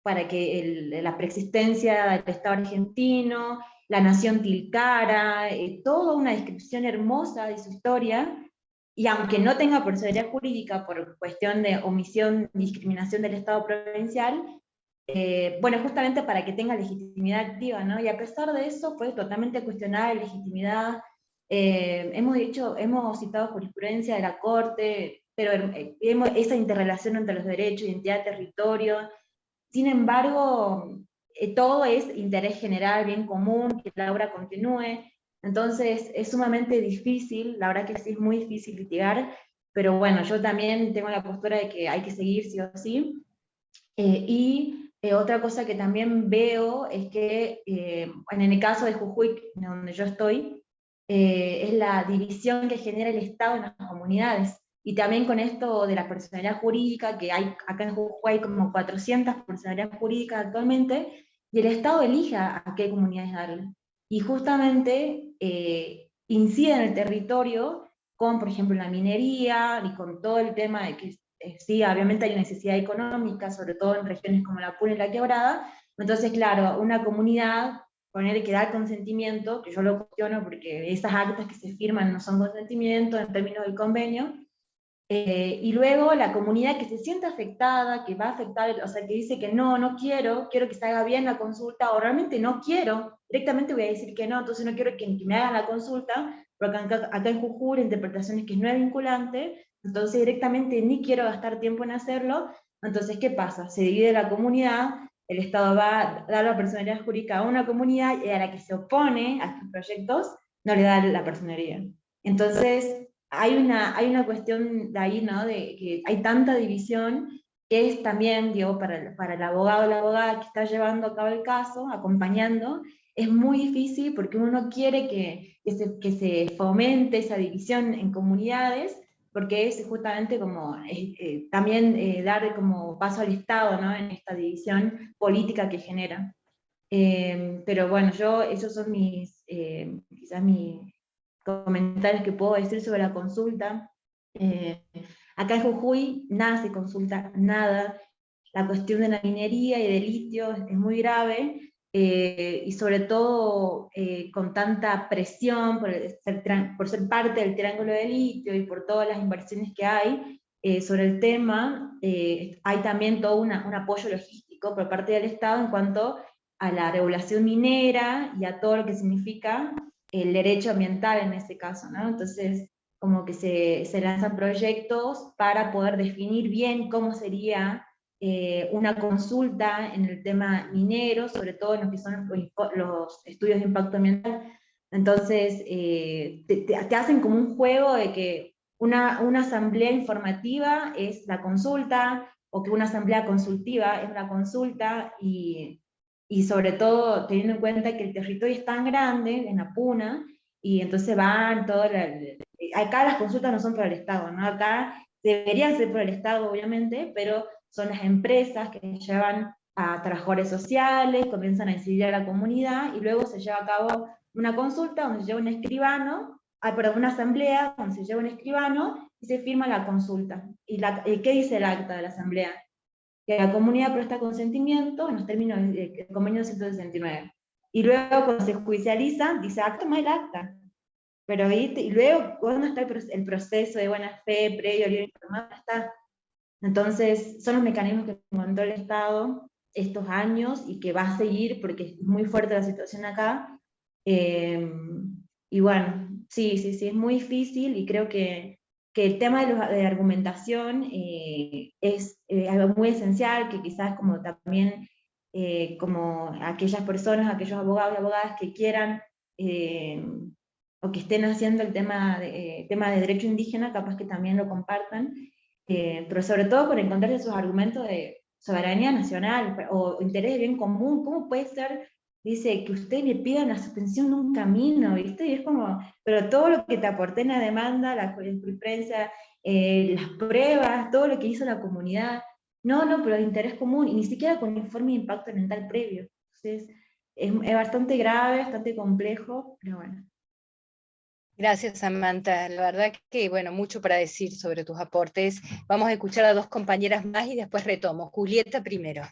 para que la preexistencia del Estado argentino, la nación Tilcara, toda una descripción hermosa de su historia, y aunque no tenga personalidad jurídica por cuestión de omisión, discriminación del Estado provincial, bueno, justamente para que tenga legitimidad activa, ¿no? Y a pesar de eso fue totalmente cuestionada la legitimidad. Hemos citado jurisprudencia de la Corte, pero esa interrelación entre los derechos, identidad, territorio. Sin embargo, todo es interés general, bien común, que la obra continúe. Entonces es sumamente difícil, la verdad que sí es muy difícil litigar, pero bueno, yo también tengo la postura de que hay que seguir sí o sí. Otra cosa que también veo es que, en el caso de Jujuy, donde yo estoy, es la división que genera el Estado en las comunidades. Y también con esto de la personalidad jurídica, que hay acá en Jujuy hay como 400 personalidades jurídicas actualmente, y el Estado elige a qué comunidades darle. Y justamente incide en el territorio con, por ejemplo, la minería y con todo el tema de que sí, obviamente hay necesidad económica, sobre todo en regiones como la Puna y la Quebrada. Entonces, claro, una comunidad, poner que da consentimiento, que yo lo cuestiono porque esas actas que se firman no son consentimiento en términos del convenio, y luego la comunidad que se siente afectada, que va a afectar, o sea, que dice que no quiero que se haga bien la consulta, o realmente no quiero, directamente voy a decir que no, entonces no quiero que me hagan la consulta, porque acá en Jujuy la interpretación es que no es vinculante, entonces directamente ni quiero gastar tiempo en hacerlo. Entonces, ¿qué pasa? Se divide la comunidad, el Estado va a dar la personalidad jurídica a una comunidad, y a la que se opone a estos proyectos no le da la personalidad. Entonces, hay una cuestión de ahí, ¿no? De que hay tanta división, que es también, digo, para el abogado o la abogada que está llevando a cabo el caso, acompañando, es muy difícil porque uno no quiere que se fomente esa división en comunidades, porque es justamente como también dar como paso al Estado, ¿no? En esta división política que genera. Pero bueno, esos son quizás mis comentarios que puedo decir sobre la consulta. Acá en Jujuy nada se consulta, nada. La cuestión de la minería y del litio es muy grave, y sobre todo con tanta presión por ser parte del triángulo de litio y por todas las inversiones que hay sobre el tema, hay también todo un apoyo logístico por parte del Estado en cuanto a la regulación minera y a todo lo que significa el derecho ambiental en ese caso, ¿no? Entonces, como que se lanzan proyectos para poder definir bien cómo sería una consulta en el tema minero, sobre todo en lo que son los estudios de impacto ambiental. Entonces, te hacen como un juego de que una asamblea informativa es la consulta, o que una asamblea consultiva es la consulta, y sobre todo teniendo en cuenta que el territorio es tan grande en Apuna, y entonces van todas acá las consultas no son para el Estado, ¿no? Acá deberían ser para el Estado, obviamente, pero son las empresas que llevan a trabajadores sociales, comienzan a incidir a la comunidad, y luego se lleva a cabo una consulta donde se lleva un escribano, perdón, una asamblea donde se lleva un escribano y se firma la consulta. ¿Y qué dice el acta de la asamblea? Que la comunidad presta consentimiento en los términos del convenio 169. Y luego cuando se judicializa, dice acta más el acta. Pero y luego, ¿cuándo está el proceso de buena fe, previo, libre informado? Está. Entonces, son los mecanismos que encontró el Estado. estos años y que va a seguir porque es muy fuerte la situación acá. Y bueno, sí, es muy difícil y creo que el tema de argumentación es algo muy esencial, que quizás como también como aquellas personas, aquellos abogados y abogadas que quieran o que estén haciendo el tema de derecho indígena, capaz que también lo compartan, pero sobre todo por encontrar esos argumentos de soberanía nacional o interés de bien común. ¿Cómo puede ser, dice, que usted le pidan la suspensión de un camino, ¿viste? Y es como, pero todo lo que te aporté en la demanda, la jurisprudencia, las pruebas, todo lo que hizo la comunidad, no, pero de interés común, y ni siquiera con informe de impacto ambiental previo. Entonces, es bastante grave, bastante complejo, pero bueno. Gracias, Samantha. La verdad que, bueno, mucho para decir sobre tus aportes. Vamos a escuchar a dos compañeras más y después retomo. Julieta primero.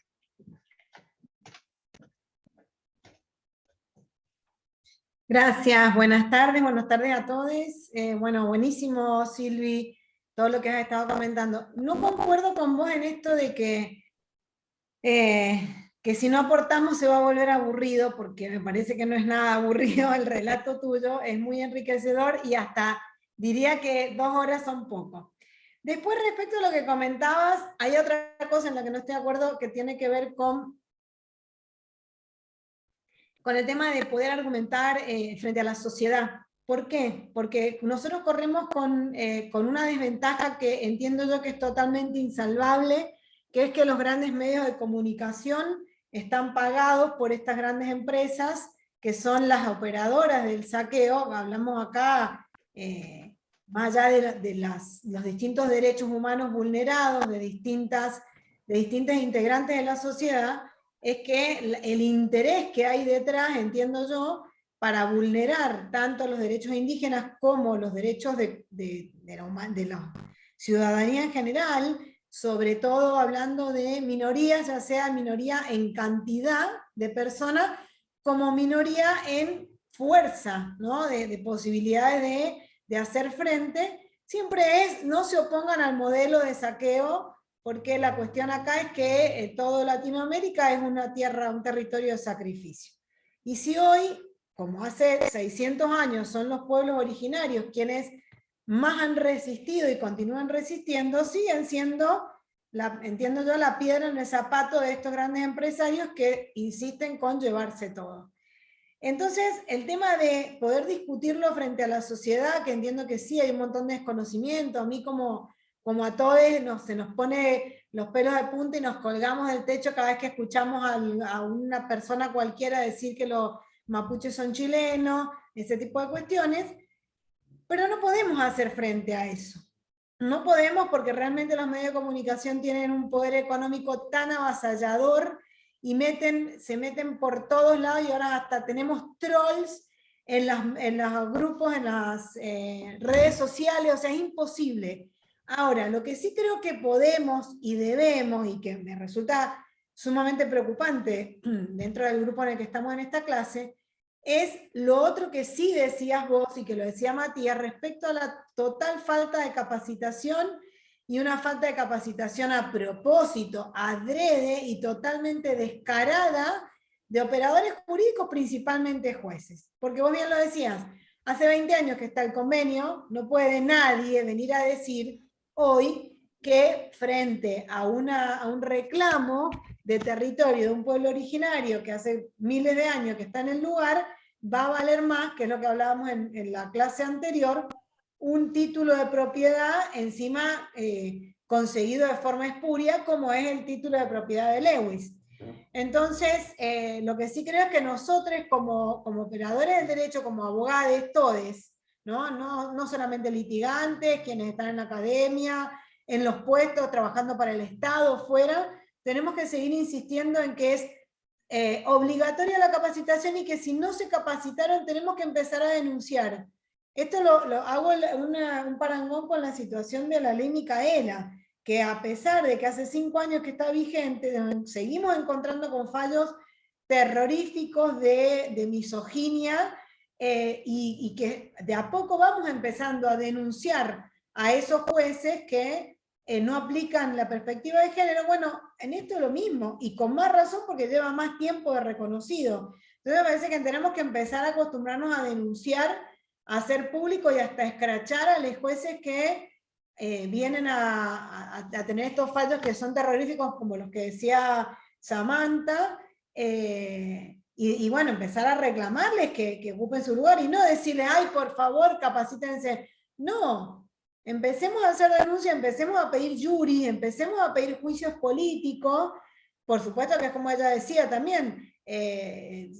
Gracias, buenas tardes a todos. Bueno, buenísimo, Silvi, todo lo que has estado comentando. No concuerdo con vos en esto de que si no aportamos se va a volver aburrido, porque me parece que no es nada aburrido el relato tuyo, es muy enriquecedor y hasta diría que 2 horas son poco. Después, respecto a lo que comentabas, hay otra cosa en la que no estoy de acuerdo que tiene que ver con el tema de poder argumentar frente a la sociedad. ¿Por qué? Porque nosotros corremos con una desventaja que entiendo yo que es totalmente insalvable, que es que los grandes medios de comunicación están pagados por estas grandes empresas, que son las operadoras del saqueo. Hablamos acá, más allá de los distintos derechos humanos vulnerados, de distintas integrantes de la sociedad, es que el interés que hay detrás, entiendo yo, para vulnerar tanto los derechos indígenas como los derechos de la ciudadanía en general, sobre todo hablando de minorías, ya sea minoría en cantidad de personas, como minoría en fuerza, ¿no? de posibilidades de hacer frente, siempre es no se opongan al modelo de saqueo, porque la cuestión acá es que todo Latinoamérica es una tierra, un territorio de sacrificio. Y si hoy, como hace 600 años, son los pueblos originarios quienes más han resistido y continúan resistiendo, siguen siendo, entiendo yo, la piedra en el zapato de estos grandes empresarios que insisten con llevarse todo. Entonces, el tema de poder discutirlo frente a la sociedad, que entiendo que sí hay un montón de desconocimiento, a mí como a todos se nos pone los pelos de punta y nos colgamos del techo cada vez que escuchamos a una persona cualquiera decir que los mapuches son chilenos, ese tipo de cuestiones, pero no podemos hacer frente a eso. No podemos porque realmente los medios de comunicación tienen un poder económico tan avasallador y se meten por todos lados, y ahora hasta tenemos trolls en los grupos, en las redes sociales, o sea, es imposible. Ahora, lo que sí creo que podemos y debemos, y que me resulta sumamente preocupante dentro del grupo en el que estamos en esta clase, es lo otro que sí decías vos y que lo decía Matías respecto a la total falta de capacitación, y una falta de capacitación a propósito, adrede y totalmente descarada de operadores jurídicos, principalmente jueces. Porque vos bien lo decías, hace 20 años que está el convenio, no puede nadie venir a decir hoy que frente a un reclamo de territorio de un pueblo originario que hace miles de años que está en el lugar, va a valer más, que es lo que hablábamos en la clase anterior, un título de propiedad encima conseguido de forma espuria, como es el título de propiedad de Lewis. Entonces, lo que sí creo es que nosotros como operadores del derecho, como abogados, todes, no solamente litigantes, quienes están en la academia, en los puestos, trabajando para el Estado, fuera, tenemos que seguir insistiendo en que es obligatoria la capacitación, y que si no se capacitaron tenemos que empezar a denunciar. Esto lo hago un parangón con la situación de la ley Micaela, que a pesar de que hace 5 años que está vigente, seguimos encontrando con fallos terroríficos de misoginia, y que de a poco vamos empezando a denunciar a esos jueces que no aplican la perspectiva de género. Bueno, en esto es lo mismo, y con más razón porque lleva más tiempo de reconocido. Entonces me parece que tenemos que empezar a acostumbrarnos a denunciar, a hacer público y hasta escrachar a los jueces que vienen a tener estos fallos que son terroríficos, como los que decía Samantha, y bueno, empezar a reclamarles que ocupen su lugar, y no decirles, ay, por favor, capacítense. No, empecemos a hacer denuncias, empecemos a pedir jury, empecemos a pedir juicios políticos. Por supuesto que es como ella decía también,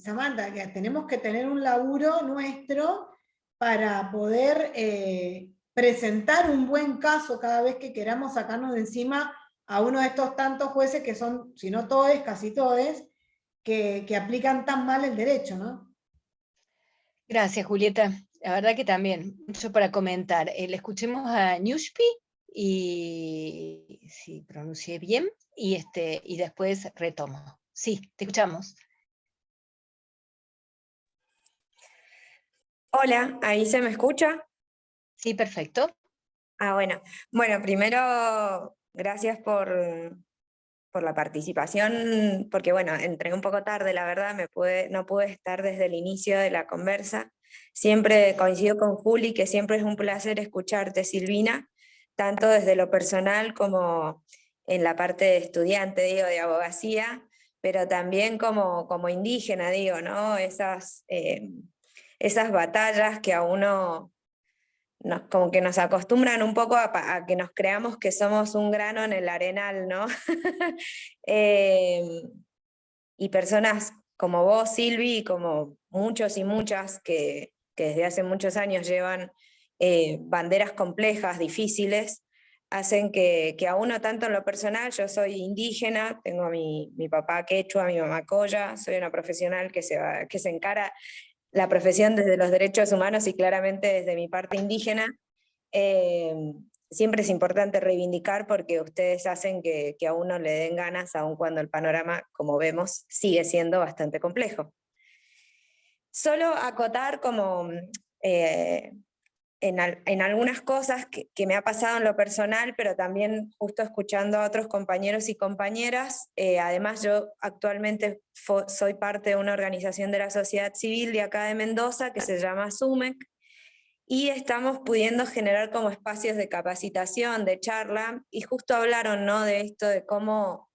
Samantha, que tenemos que tener un laburo nuestro para poder presentar un buen caso cada vez que queramos sacarnos de encima a uno de estos tantos jueces que son, si no todos, casi todos, que aplican tan mal el derecho, ¿no? Gracias, Julieta. La verdad que también, mucho para comentar. Le escuchemos a Ñushpi, y si pronuncié bien, y después retomo. Sí, te escuchamos. Hola, ¿ahí se me escucha? Sí, perfecto. Ah, bueno. Bueno, primero, gracias por la participación, porque bueno, entré un poco tarde, la verdad, no pude estar desde el inicio de la conversa. Siempre coincido con Juli, que siempre es un placer escucharte, Silvina, tanto desde lo personal como en la parte de estudiante, digo, de abogacía, pero también como indígena, digo, ¿no? Esas batallas que a uno como que nos acostumbran un poco a que nos creamos que somos un grano en el arenal, ¿no? Y personas como vos, Silvi, y como muchos y muchas que desde hace muchos años llevan banderas complejas, difíciles, hacen que a uno, tanto en lo personal, yo soy indígena, tengo a mi papá quechua, a mi mamá colla, soy una profesional que se encara la profesión desde los derechos humanos y claramente desde mi parte indígena. Siempre es importante reivindicar porque ustedes hacen que a uno le den ganas, aun cuando el panorama, como vemos, sigue siendo bastante complejo. Solo acotar como en algunas cosas que me ha pasado en lo personal, pero también justo escuchando a otros compañeros y compañeras. Además, yo actualmente soy parte de una organización de la sociedad civil de acá de Mendoza que se llama SUMEC, y estamos pudiendo generar como espacios de capacitación, de charla, y justo hablaron, ¿no?, de esto, de cómo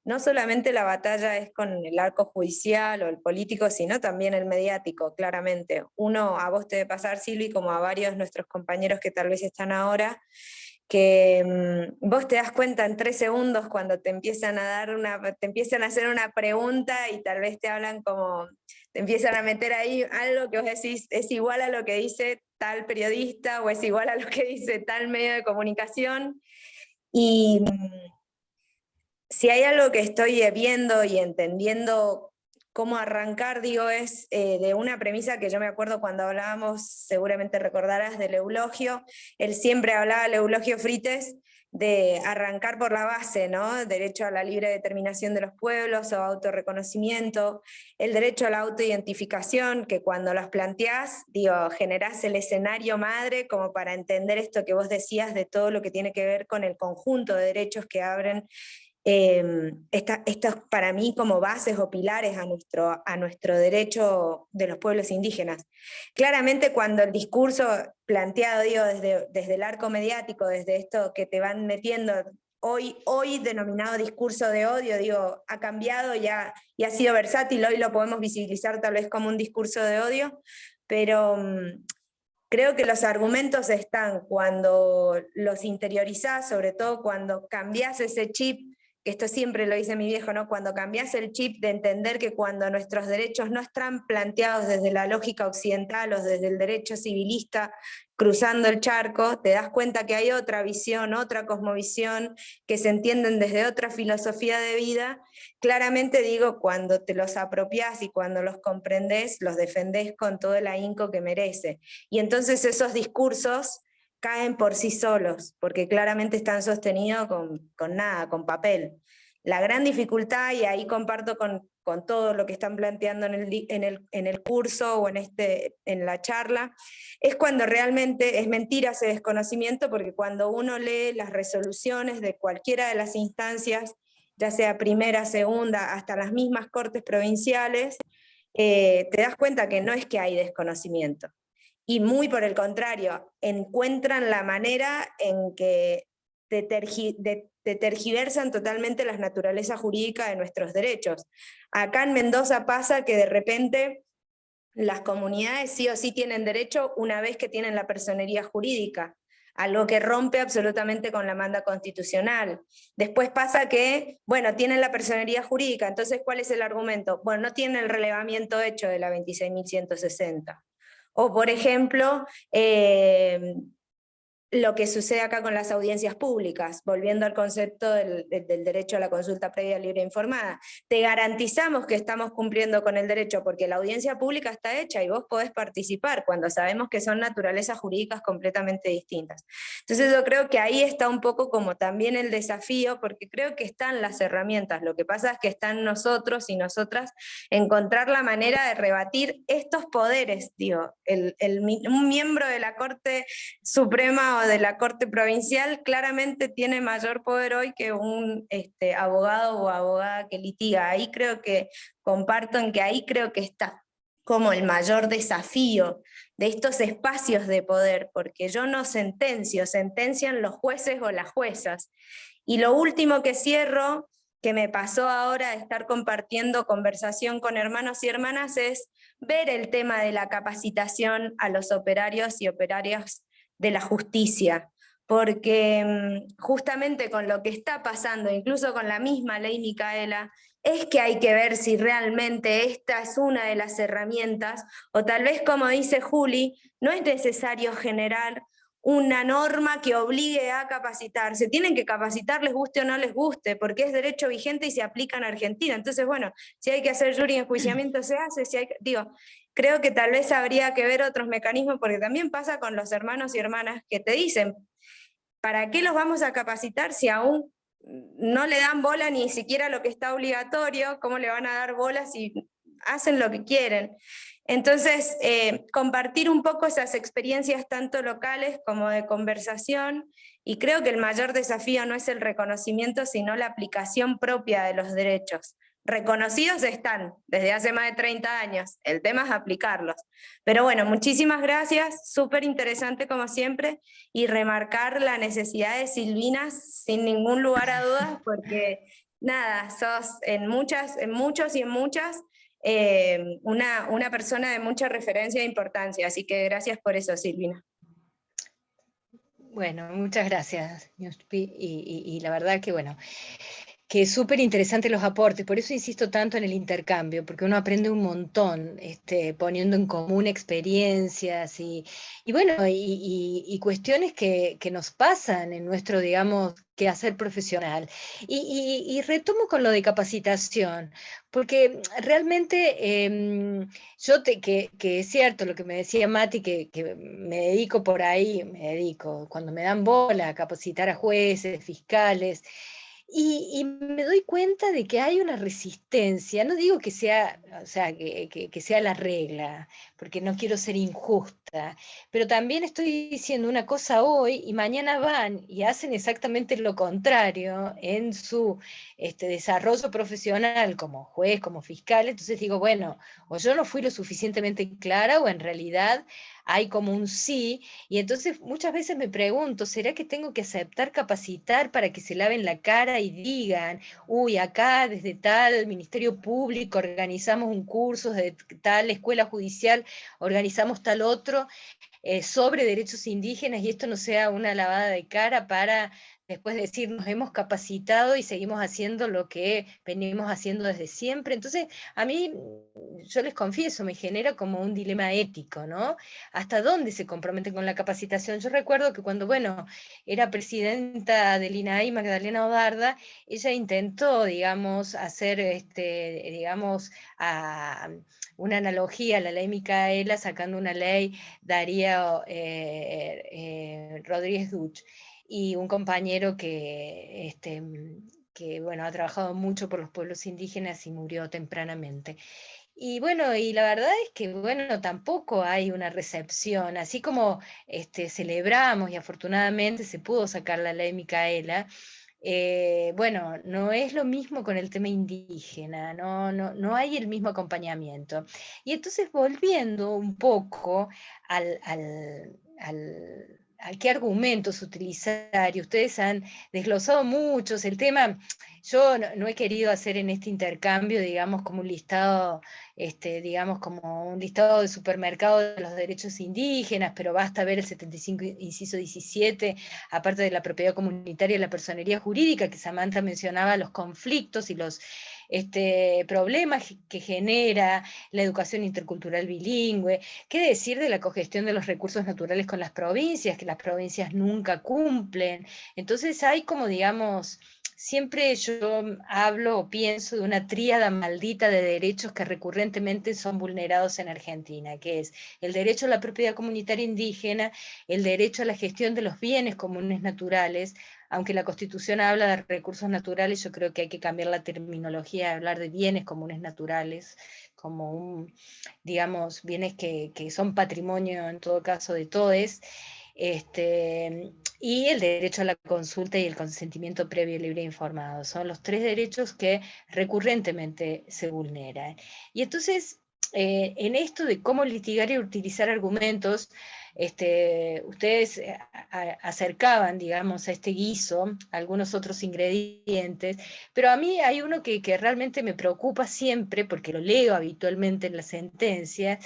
no solamente la batalla es con el arco judicial o el político, sino también el mediático, claramente. Uno, a vos te debe pasar, Silvi, como a varios de nuestros compañeros que tal vez están ahora, que vos te das cuenta en 3 segundos cuando te empiezan a hacer una pregunta y tal vez te hablan como, te empiezan a meter ahí algo que vos decís es igual a lo que dice tal periodista o es igual a lo que dice tal medio de comunicación. Y si hay algo que estoy viendo y entendiendo cómo arrancar, digo, es de una premisa que yo me acuerdo cuando hablábamos, seguramente recordarás, del Eulogio. Él siempre hablaba, el Eulogio Frites, de arrancar por la base, ¿no? Derecho a la libre determinación de los pueblos o autorreconocimiento, el derecho a la autoidentificación, que cuando los planteás, digo, generás el escenario madre como para entender esto que vos decías de todo lo que tiene que ver con el conjunto de derechos que abren estos para mí como bases o pilares a nuestro derecho de los pueblos indígenas. Claramente cuando el discurso planteado, digo, desde el arco mediático, desde esto que te van metiendo hoy denominado discurso de odio, digo, ha cambiado y ha sido versátil, hoy lo podemos visibilizar tal vez como un discurso de odio, pero creo que los argumentos están cuando los interiorizás, sobre todo cuando cambiás ese chip, que esto siempre lo dice mi viejo, ¿no? Cuando cambias el chip de entender que cuando nuestros derechos no están planteados desde la lógica occidental o desde el derecho civilista cruzando el charco, te das cuenta que hay otra visión, otra cosmovisión, que se entienden desde otra filosofía de vida. Claramente digo, cuando te los apropiás y cuando los comprendés, los defendés con todo el ahínco que merece. Y entonces esos discursos caen por sí solos, porque claramente están sostenidos con nada, con papel. La gran dificultad, y ahí comparto con con todo lo que están planteando en el curso o en la charla, es cuando realmente es mentira ese desconocimiento, porque cuando uno lee las resoluciones de cualquiera de las instancias, ya sea primera, segunda, hasta las mismas cortes provinciales, te das cuenta que no es que hay desconocimiento. Y muy por el contrario, encuentran la manera en que tergiversan totalmente las naturalezas jurídicas de nuestros derechos. Acá en Mendoza pasa que de repente las comunidades sí o sí tienen derecho una vez que tienen la personería jurídica, algo que rompe absolutamente con la manda constitucional. Después pasa que, bueno, tienen la personería jurídica, entonces ¿cuál es el argumento? Bueno, no tienen el relevamiento hecho de la 26.160. O, por ejemplo, lo que sucede acá con las audiencias públicas, volviendo al concepto del derecho a la consulta previa, libre e informada. Te garantizamos que estamos cumpliendo con el derecho porque la audiencia pública está hecha y vos podés participar cuando sabemos que son naturalezas jurídicas completamente distintas. Entonces yo creo que ahí está un poco como también el desafío, porque creo que están las herramientas, lo que pasa es que están nosotros y nosotras encontrar la manera de rebatir estos poderes, digo, un miembro de la Corte Suprema o de la Corte Provincial claramente tiene mayor poder hoy que un abogado o abogada que litiga. Ahí creo que comparto en que ahí creo que está como el mayor desafío de estos espacios de poder, porque yo no sentencio, sentencian los jueces o las juezas. Y lo último que cierro, que me pasó ahora de estar compartiendo conversación con hermanos y hermanas, es ver el tema de la capacitación a los operarios y operarias de la justicia, porque justamente con lo que está pasando, incluso con la misma ley Micaela, es que hay que ver si realmente esta es una de las herramientas, o tal vez, como dice Juli, no es necesario generar una norma que obligue a capacitarse. Tienen que capacitar, les guste o no les guste, porque es derecho vigente y se aplica en Argentina. Entonces, bueno, si hay que hacer jury y enjuiciamiento se hace, creo que tal vez habría que ver otros mecanismos, porque también pasa con los hermanos y hermanas que te dicen, ¿para qué los vamos a capacitar si aún no le dan bola ni siquiera lo que está obligatorio? ¿Cómo le van a dar bola si hacen lo que quieren? Entonces, compartir un poco esas experiencias tanto locales como de conversación, y creo que el mayor desafío no es el reconocimiento, sino la aplicación propia de los derechos. Reconocidos están desde hace más de 30 años, el tema es aplicarlos. Pero bueno, muchísimas gracias, súper interesante como siempre, y remarcar la necesidad de Silvinas sin ningún lugar a dudas, porque nada, sos en muchos y en muchas una persona de mucha referencia e importancia, así que gracias por eso, Silvina. Bueno, muchas gracias, Ñuspi, y la verdad que bueno, que es súper interesante los aportes, por eso insisto tanto en el intercambio, porque uno aprende un montón poniendo en común experiencias y bueno, y cuestiones que nos pasan en nuestro, digamos, quehacer profesional. Y retomo con lo de capacitación, porque realmente que es cierto lo que me decía Mati, que me dedico por ahí, cuando me dan bola a capacitar a jueces, fiscales, y me doy cuenta de que hay una resistencia, no digo que sea, o sea, que sea la regla, porque no quiero ser injusta, pero también estoy diciendo una cosa hoy y mañana van y hacen exactamente lo contrario en su desarrollo profesional como juez, como fiscal. Entonces digo, bueno, o yo no fui lo suficientemente clara o en realidad hay como un sí, y entonces muchas veces me pregunto, ¿será que tengo que aceptar capacitar para que se laven la cara y digan, uy, acá desde tal Ministerio Público organizamos un curso, desde tal escuela judicial organizamos tal otro sobre derechos indígenas, y esto no sea una lavada de cara para después decir nos hemos capacitado y seguimos haciendo lo que venimos haciendo desde siempre? Entonces, a mí, yo les confieso, me genera como un dilema ético, ¿no? ¿Hasta dónde se comprometen con la capacitación? Yo recuerdo que cuando, bueno, era presidenta del INAI, Magdalena Odarda, ella intentó, digamos, hacer, digamos, una analogía a la ley Micaela, sacando una ley Darío Rodríguez Duch, y un compañero que bueno, ha trabajado mucho por los pueblos indígenas y murió tempranamente. Y bueno, y la verdad es que, bueno, tampoco hay una recepción, así como celebramos y afortunadamente se pudo sacar la ley Micaela. Bueno, no es lo mismo con el tema indígena, no hay el mismo acompañamiento. Y entonces volviendo un poco al qué argumentos utilizar, y ustedes han desglosado muchos el tema. Yo no he querido hacer en este intercambio, digamos, como un listado, digamos, como un listado de supermercado de los derechos indígenas, pero basta ver el 75, inciso 17, aparte de la propiedad comunitaria y la personería jurídica, que Samantha mencionaba, los conflictos y los problemas que genera la educación intercultural bilingüe. ¿Qué decir de la cogestión de los recursos naturales con las provincias, que las provincias nunca cumplen? Entonces hay como, digamos, siempre yo hablo o pienso de una tríada maldita de derechos que recurrentemente son vulnerados en Argentina, que es el derecho a la propiedad comunitaria indígena, el derecho a la gestión de los bienes comunes naturales. Aunque la Constitución habla de recursos naturales, yo creo que hay que cambiar la terminología, hablar de bienes comunes naturales, como digamos, bienes que son patrimonio en todo caso de todos. Y el derecho a la consulta y el consentimiento previo, libre e informado. Son los tres derechos que recurrentemente se vulneran. Y entonces, en esto de cómo litigar y utilizar argumentos, ustedes acercaban, digamos, a este guiso algunos otros ingredientes, pero a mí hay uno que realmente me preocupa siempre, porque lo leo habitualmente en la sentencia,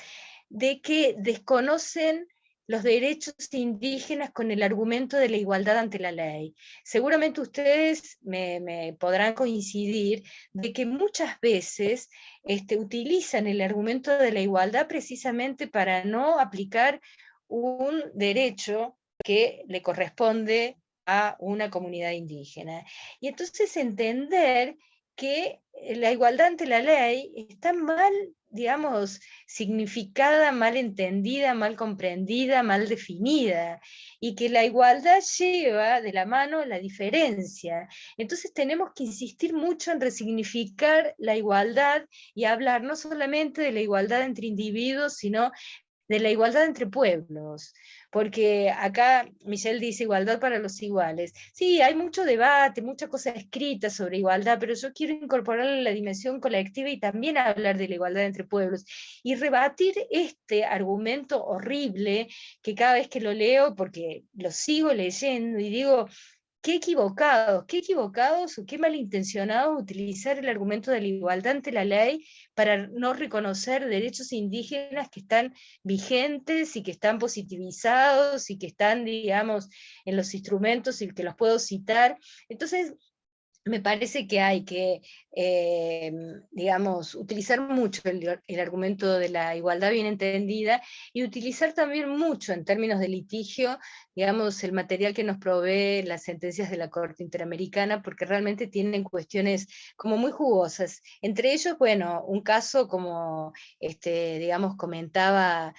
de que desconocen los derechos indígenas con el argumento de la igualdad ante la ley. Seguramente ustedes me podrán coincidir de que muchas veces utilizan el argumento de la igualdad precisamente para no aplicar un derecho que le corresponde a una comunidad indígena. Y entonces entender que la igualdad ante la ley está mal, digamos, significada, mal entendida, mal comprendida, mal definida, y que la igualdad lleva de la mano la diferencia. Entonces tenemos que insistir mucho en resignificar la igualdad y hablar no solamente de la igualdad entre individuos, sino de la igualdad entre pueblos, porque acá Michelle dice igualdad para los iguales. Sí, hay mucho debate, mucha cosa escrita sobre igualdad, pero yo quiero incorporarle la dimensión colectiva y también hablar de la igualdad entre pueblos y rebatir este argumento horrible que cada vez que lo leo, porque lo sigo leyendo y digo, qué equivocados o qué malintencionados utilizar el argumento de la igualdad ante la ley para no reconocer derechos indígenas que están vigentes y que están positivizados y que están, digamos, en los instrumentos y que los puedo citar. Entonces, me parece que hay que, digamos, utilizar mucho el argumento de la igualdad bien entendida y utilizar también mucho en términos de litigio, digamos, el material que nos provee las sentencias de la Corte Interamericana, porque realmente tienen cuestiones como muy jugosas. Entre ellos, bueno, un caso como, digamos, comentaba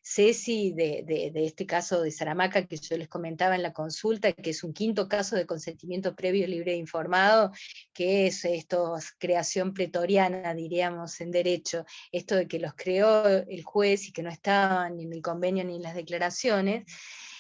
Ceci, de este caso de Saramaca que yo les comentaba en la consulta, que es un quinto caso de consentimiento previo, libre e informado, que es esto, creación pretoriana, diríamos, en derecho, esto de que los creó el juez y que no estaban ni en el convenio ni en las declaraciones.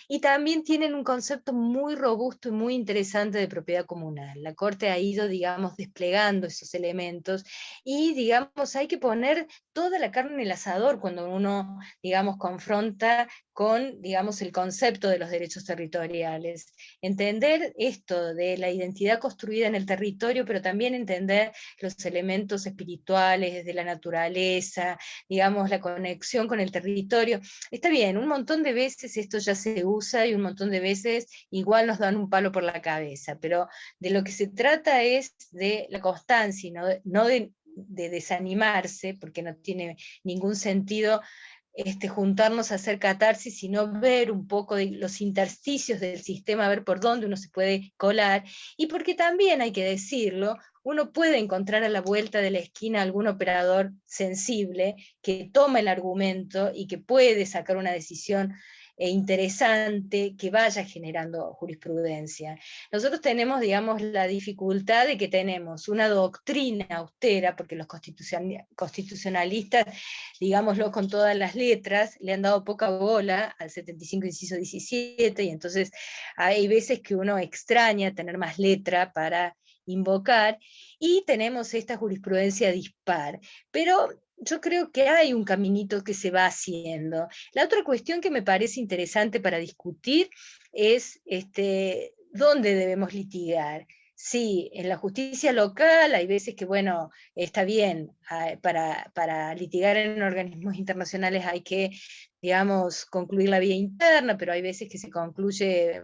Y también tienen un concepto muy robusto y muy interesante de propiedad comunal. La Corte ha ido, digamos, desplegando esos elementos y, digamos, hay que poner toda la carne en el asador cuando uno, digamos, confronta con, digamos, el concepto de los derechos territoriales. Entender esto de la identidad construida en el territorio, pero también entender los elementos espirituales de la naturaleza, digamos, la conexión con el territorio. Está bien, un montón de veces esto ya se usa y un montón de veces igual nos dan un palo por la cabeza, pero de lo que se trata es de la constancia, no de desanimarse, porque no tiene ningún sentido juntarnos a hacer catarsis, sino ver un poco de los intersticios del sistema, ver por dónde uno se puede colar, y porque también hay que decirlo, uno puede encontrar a la vuelta de la esquina algún operador sensible que toma el argumento y que puede sacar una decisión interesante que vaya generando jurisprudencia. Nosotros tenemos, digamos, la dificultad de que tenemos una doctrina austera, porque los constitucionalistas, digámoslo con todas las letras, le han dado poca bola al 75 inciso 17, y entonces hay veces que uno extraña tener más letra para invocar, y tenemos esta jurisprudencia dispar. Pero yo creo que hay un caminito que se va haciendo. La otra cuestión que me parece interesante para discutir es dónde debemos litigar. Sí, en la justicia local hay veces que, bueno, está bien, para litigar en organismos internacionales hay que, digamos, concluir la vía interna, pero hay veces que se concluye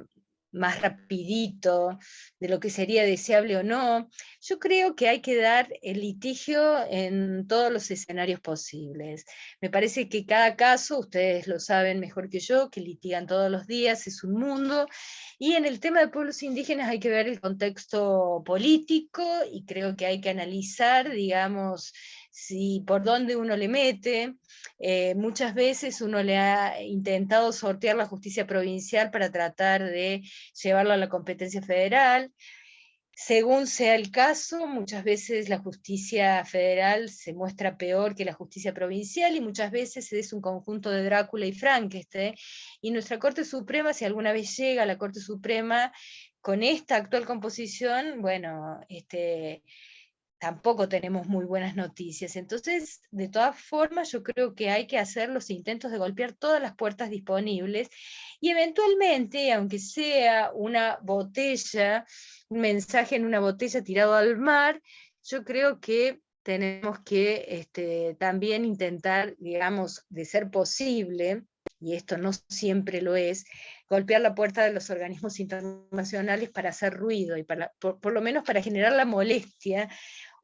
más rapidito de lo que sería deseable o no. Yo creo que hay que dar el litigio en todos los escenarios posibles. Me parece que cada caso, ustedes lo saben mejor que yo, que litigan todos los días, es un mundo, y en el tema de pueblos indígenas hay que ver el contexto político, y creo que hay que analizar, digamos, si por dónde uno le mete. Muchas veces uno le ha intentado sortear la justicia provincial para tratar de llevarlo a la competencia federal. Según sea el caso, muchas veces la justicia federal se muestra peor que la justicia provincial, y muchas veces es un conjunto de Drácula y Frankenstein, y nuestra Corte Suprema, si alguna vez llega a la Corte Suprema con esta actual composición, bueno, tampoco tenemos muy buenas noticias. Entonces, de todas formas, yo creo que hay que hacer los intentos de golpear todas las puertas disponibles, y eventualmente, aunque sea una botella, un mensaje en una botella tirado al mar, yo creo que tenemos que también intentar, digamos, de ser posible, y esto no siempre lo es, golpear la puerta de los organismos internacionales para hacer ruido, y por lo menos para generar la molestia,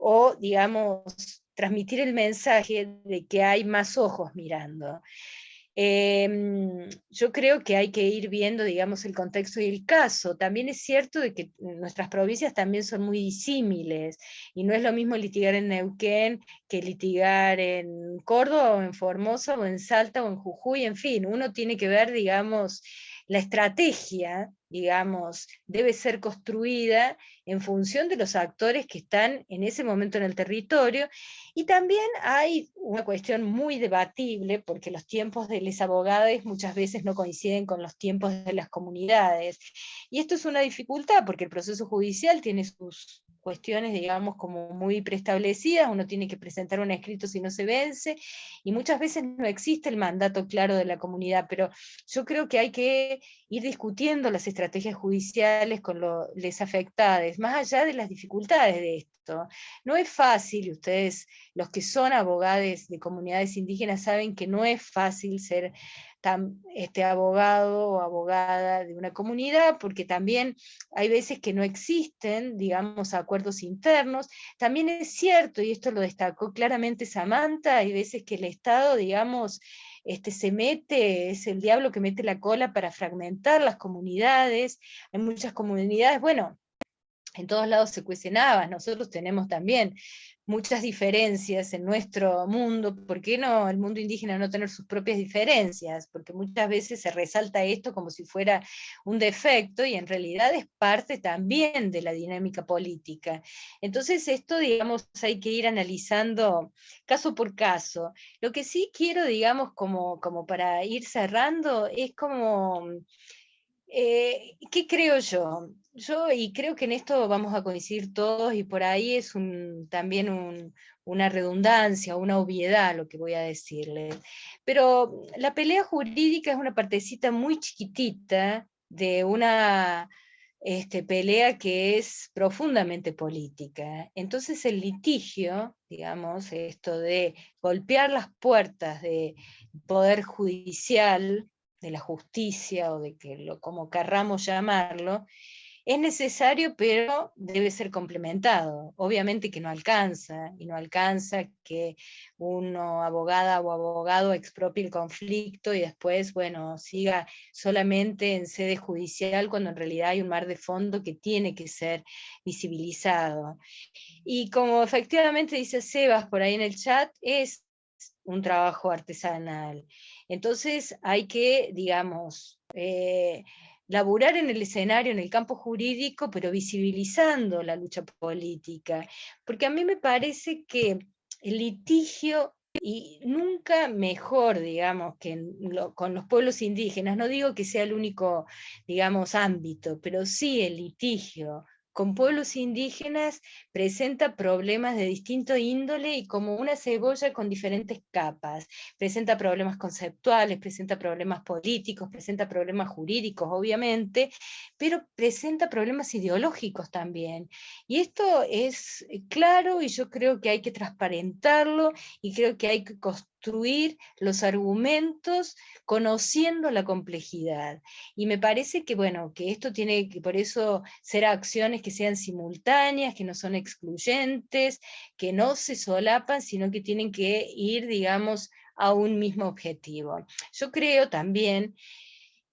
o, digamos, transmitir el mensaje de que hay más ojos mirando. Yo creo que hay que ir viendo, digamos, el contexto y el caso. También es cierto de que nuestras provincias también son muy disímiles, y no es lo mismo litigar en Neuquén que litigar en Córdoba, o en Formosa, o en Salta, o en Jujuy, en fin, uno tiene que ver, digamos, la estrategia, digamos, debe ser construida en función de los actores que están en ese momento en el territorio. Y también hay una cuestión muy debatible, porque los tiempos de los abogados muchas veces no coinciden con los tiempos de las comunidades. Y esto es una dificultad, porque el proceso judicial tiene sus cuestiones, digamos, como muy preestablecidas. Uno tiene que presentar un escrito si no se vence, y muchas veces no existe el mandato claro de la comunidad, pero yo creo que hay que ir discutiendo las estrategias judiciales con los afectados, más allá de las dificultades de esto. No es fácil, y ustedes, los que son abogados de comunidades indígenas, saben que no es fácil ser abogado o abogada de una comunidad, porque también hay veces que no existen, digamos, acuerdos internos. También es cierto, y esto lo destacó claramente Samantha, hay veces que el Estado, digamos, se mete, es el diablo que mete la cola para fragmentar las comunidades. Hay muchas comunidades, bueno, en todos lados se cuecen habas, nosotros tenemos también muchas diferencias en nuestro mundo. ¿Por qué no el mundo indígena no tener sus propias diferencias? Porque muchas veces se resalta esto como si fuera un defecto, y en realidad es parte también de la dinámica política. Entonces esto, digamos, hay que ir analizando caso por caso. Lo que sí quiero, digamos, como para ir cerrando, es como... ¿qué creo yo? Y creo que en esto vamos a coincidir todos, y por ahí es también una redundancia, una obviedad lo que voy a decirles. Pero la pelea jurídica es una partecita muy chiquitita de una pelea que es profundamente política. Entonces el litigio, digamos, esto de golpear las puertas del poder judicial, de la justicia, o de como querramos llamarlo, es necesario, pero debe ser complementado. Obviamente que no alcanza, y no alcanza que uno, abogada o abogado, expropie el conflicto y después, bueno, siga solamente en sede judicial, cuando en realidad hay un mar de fondo que tiene que ser visibilizado. Y como efectivamente dice Sebas por ahí en el chat, es un trabajo artesanal. Entonces hay que, digamos, laburar en el escenario, en el campo jurídico, pero visibilizando la lucha política, porque a mí me parece que el litigio, y nunca mejor, digamos, que con los pueblos indígenas, no digo que sea el único, digamos, ámbito, pero sí el litigio con pueblos indígenas presenta problemas de distinto índole y como una cebolla con diferentes capas. Presenta problemas conceptuales, presenta problemas políticos, presenta problemas jurídicos, obviamente, pero presenta problemas ideológicos también. Y esto es claro, y yo creo que hay que transparentarlo, y creo que hay que construir los argumentos conociendo la complejidad. Y me parece que, bueno, que esto tiene que, por eso, ser acciones que sean simultáneas, que no son excluyentes, que no se solapan, sino que tienen que ir, digamos, a un mismo objetivo. Yo creo también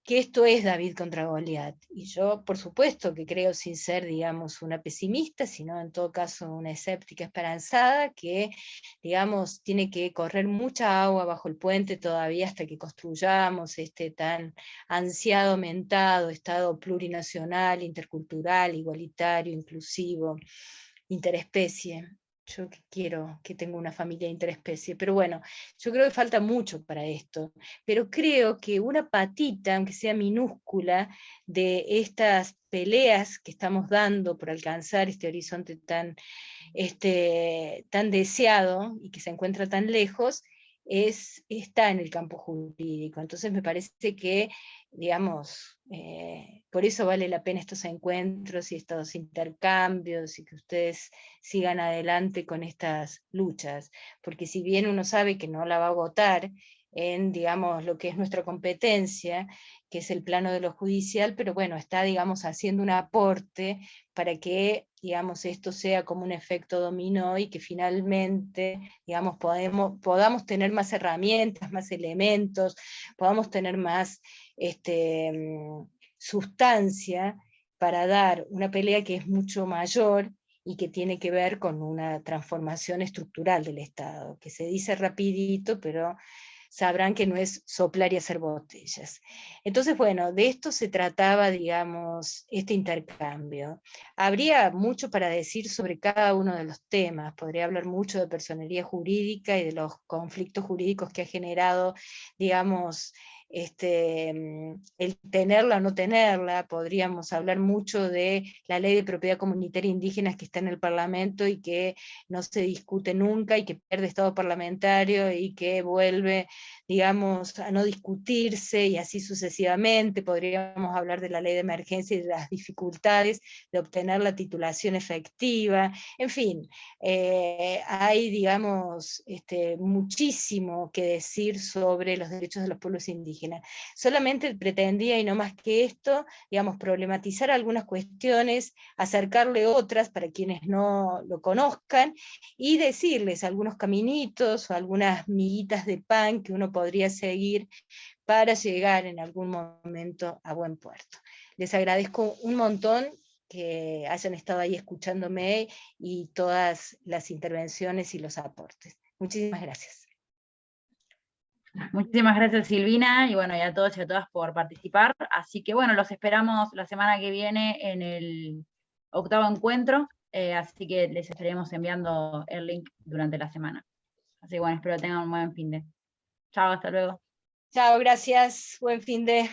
que esto es David contra Goliat, y yo por supuesto que creo, sin ser, digamos, una pesimista, sino en todo caso una escéptica esperanzada, que, digamos, tiene que correr mucha agua bajo el puente todavía hasta que construyamos este tan ansiado, mentado Estado plurinacional, intercultural, igualitario, inclusivo, interespecie. Yo que quiero que tenga una familia interespecie, pero bueno, yo creo que falta mucho para esto, pero creo que una patita, aunque sea minúscula, de estas peleas que estamos dando por alcanzar este horizonte tan deseado y que se encuentra tan lejos, está en el campo jurídico. Entonces me parece que, digamos, por eso vale la pena estos encuentros y estos intercambios, y que ustedes sigan adelante con estas luchas, porque si bien uno sabe que no la va a agotar en, digamos, lo que es nuestra competencia, que es el plano de lo judicial, pero bueno, está, digamos, haciendo un aporte para que, digamos, esto sea como un efecto dominó y que finalmente, digamos, podamos tener más herramientas, más elementos, podamos tener más sustancia para dar una pelea que es mucho mayor y que tiene que ver con una transformación estructural del Estado, que se dice rapidito, pero sabrán que no es soplar y hacer botellas. Entonces, bueno, de esto se trataba, digamos, este intercambio. Habría mucho para decir sobre cada uno de los temas, podría hablar mucho de personería jurídica y de los conflictos jurídicos que ha generado, digamos, el tenerla o no tenerla. Podríamos hablar mucho de la ley de propiedad comunitaria indígena que está en el Parlamento y que no se discute nunca y que pierde estado parlamentario y que vuelve, digamos, a no discutirse y así sucesivamente. Podríamos hablar de la ley de emergencia y de las dificultades de obtener la titulación efectiva. En fin, hay, digamos, muchísimo que decir sobre los derechos de los pueblos indígenas. Solamente pretendía, y no más que esto, digamos, problematizar algunas cuestiones, acercarle otras para quienes no lo conozcan, y decirles algunos caminitos o algunas miguitas de pan que uno podría seguir para llegar en algún momento a buen puerto. Les agradezco un montón que hayan estado ahí escuchándome y todas las intervenciones y los aportes. Muchísimas gracias. Muchísimas gracias, Silvina, y bueno, y a todos y a todas por participar. Así que bueno, los esperamos la semana que viene en el 8º encuentro, así que les estaremos enviando el link durante la semana. Así que bueno, espero que tengan un buen fin de. Chao, hasta luego. Chao, gracias, buen fin de.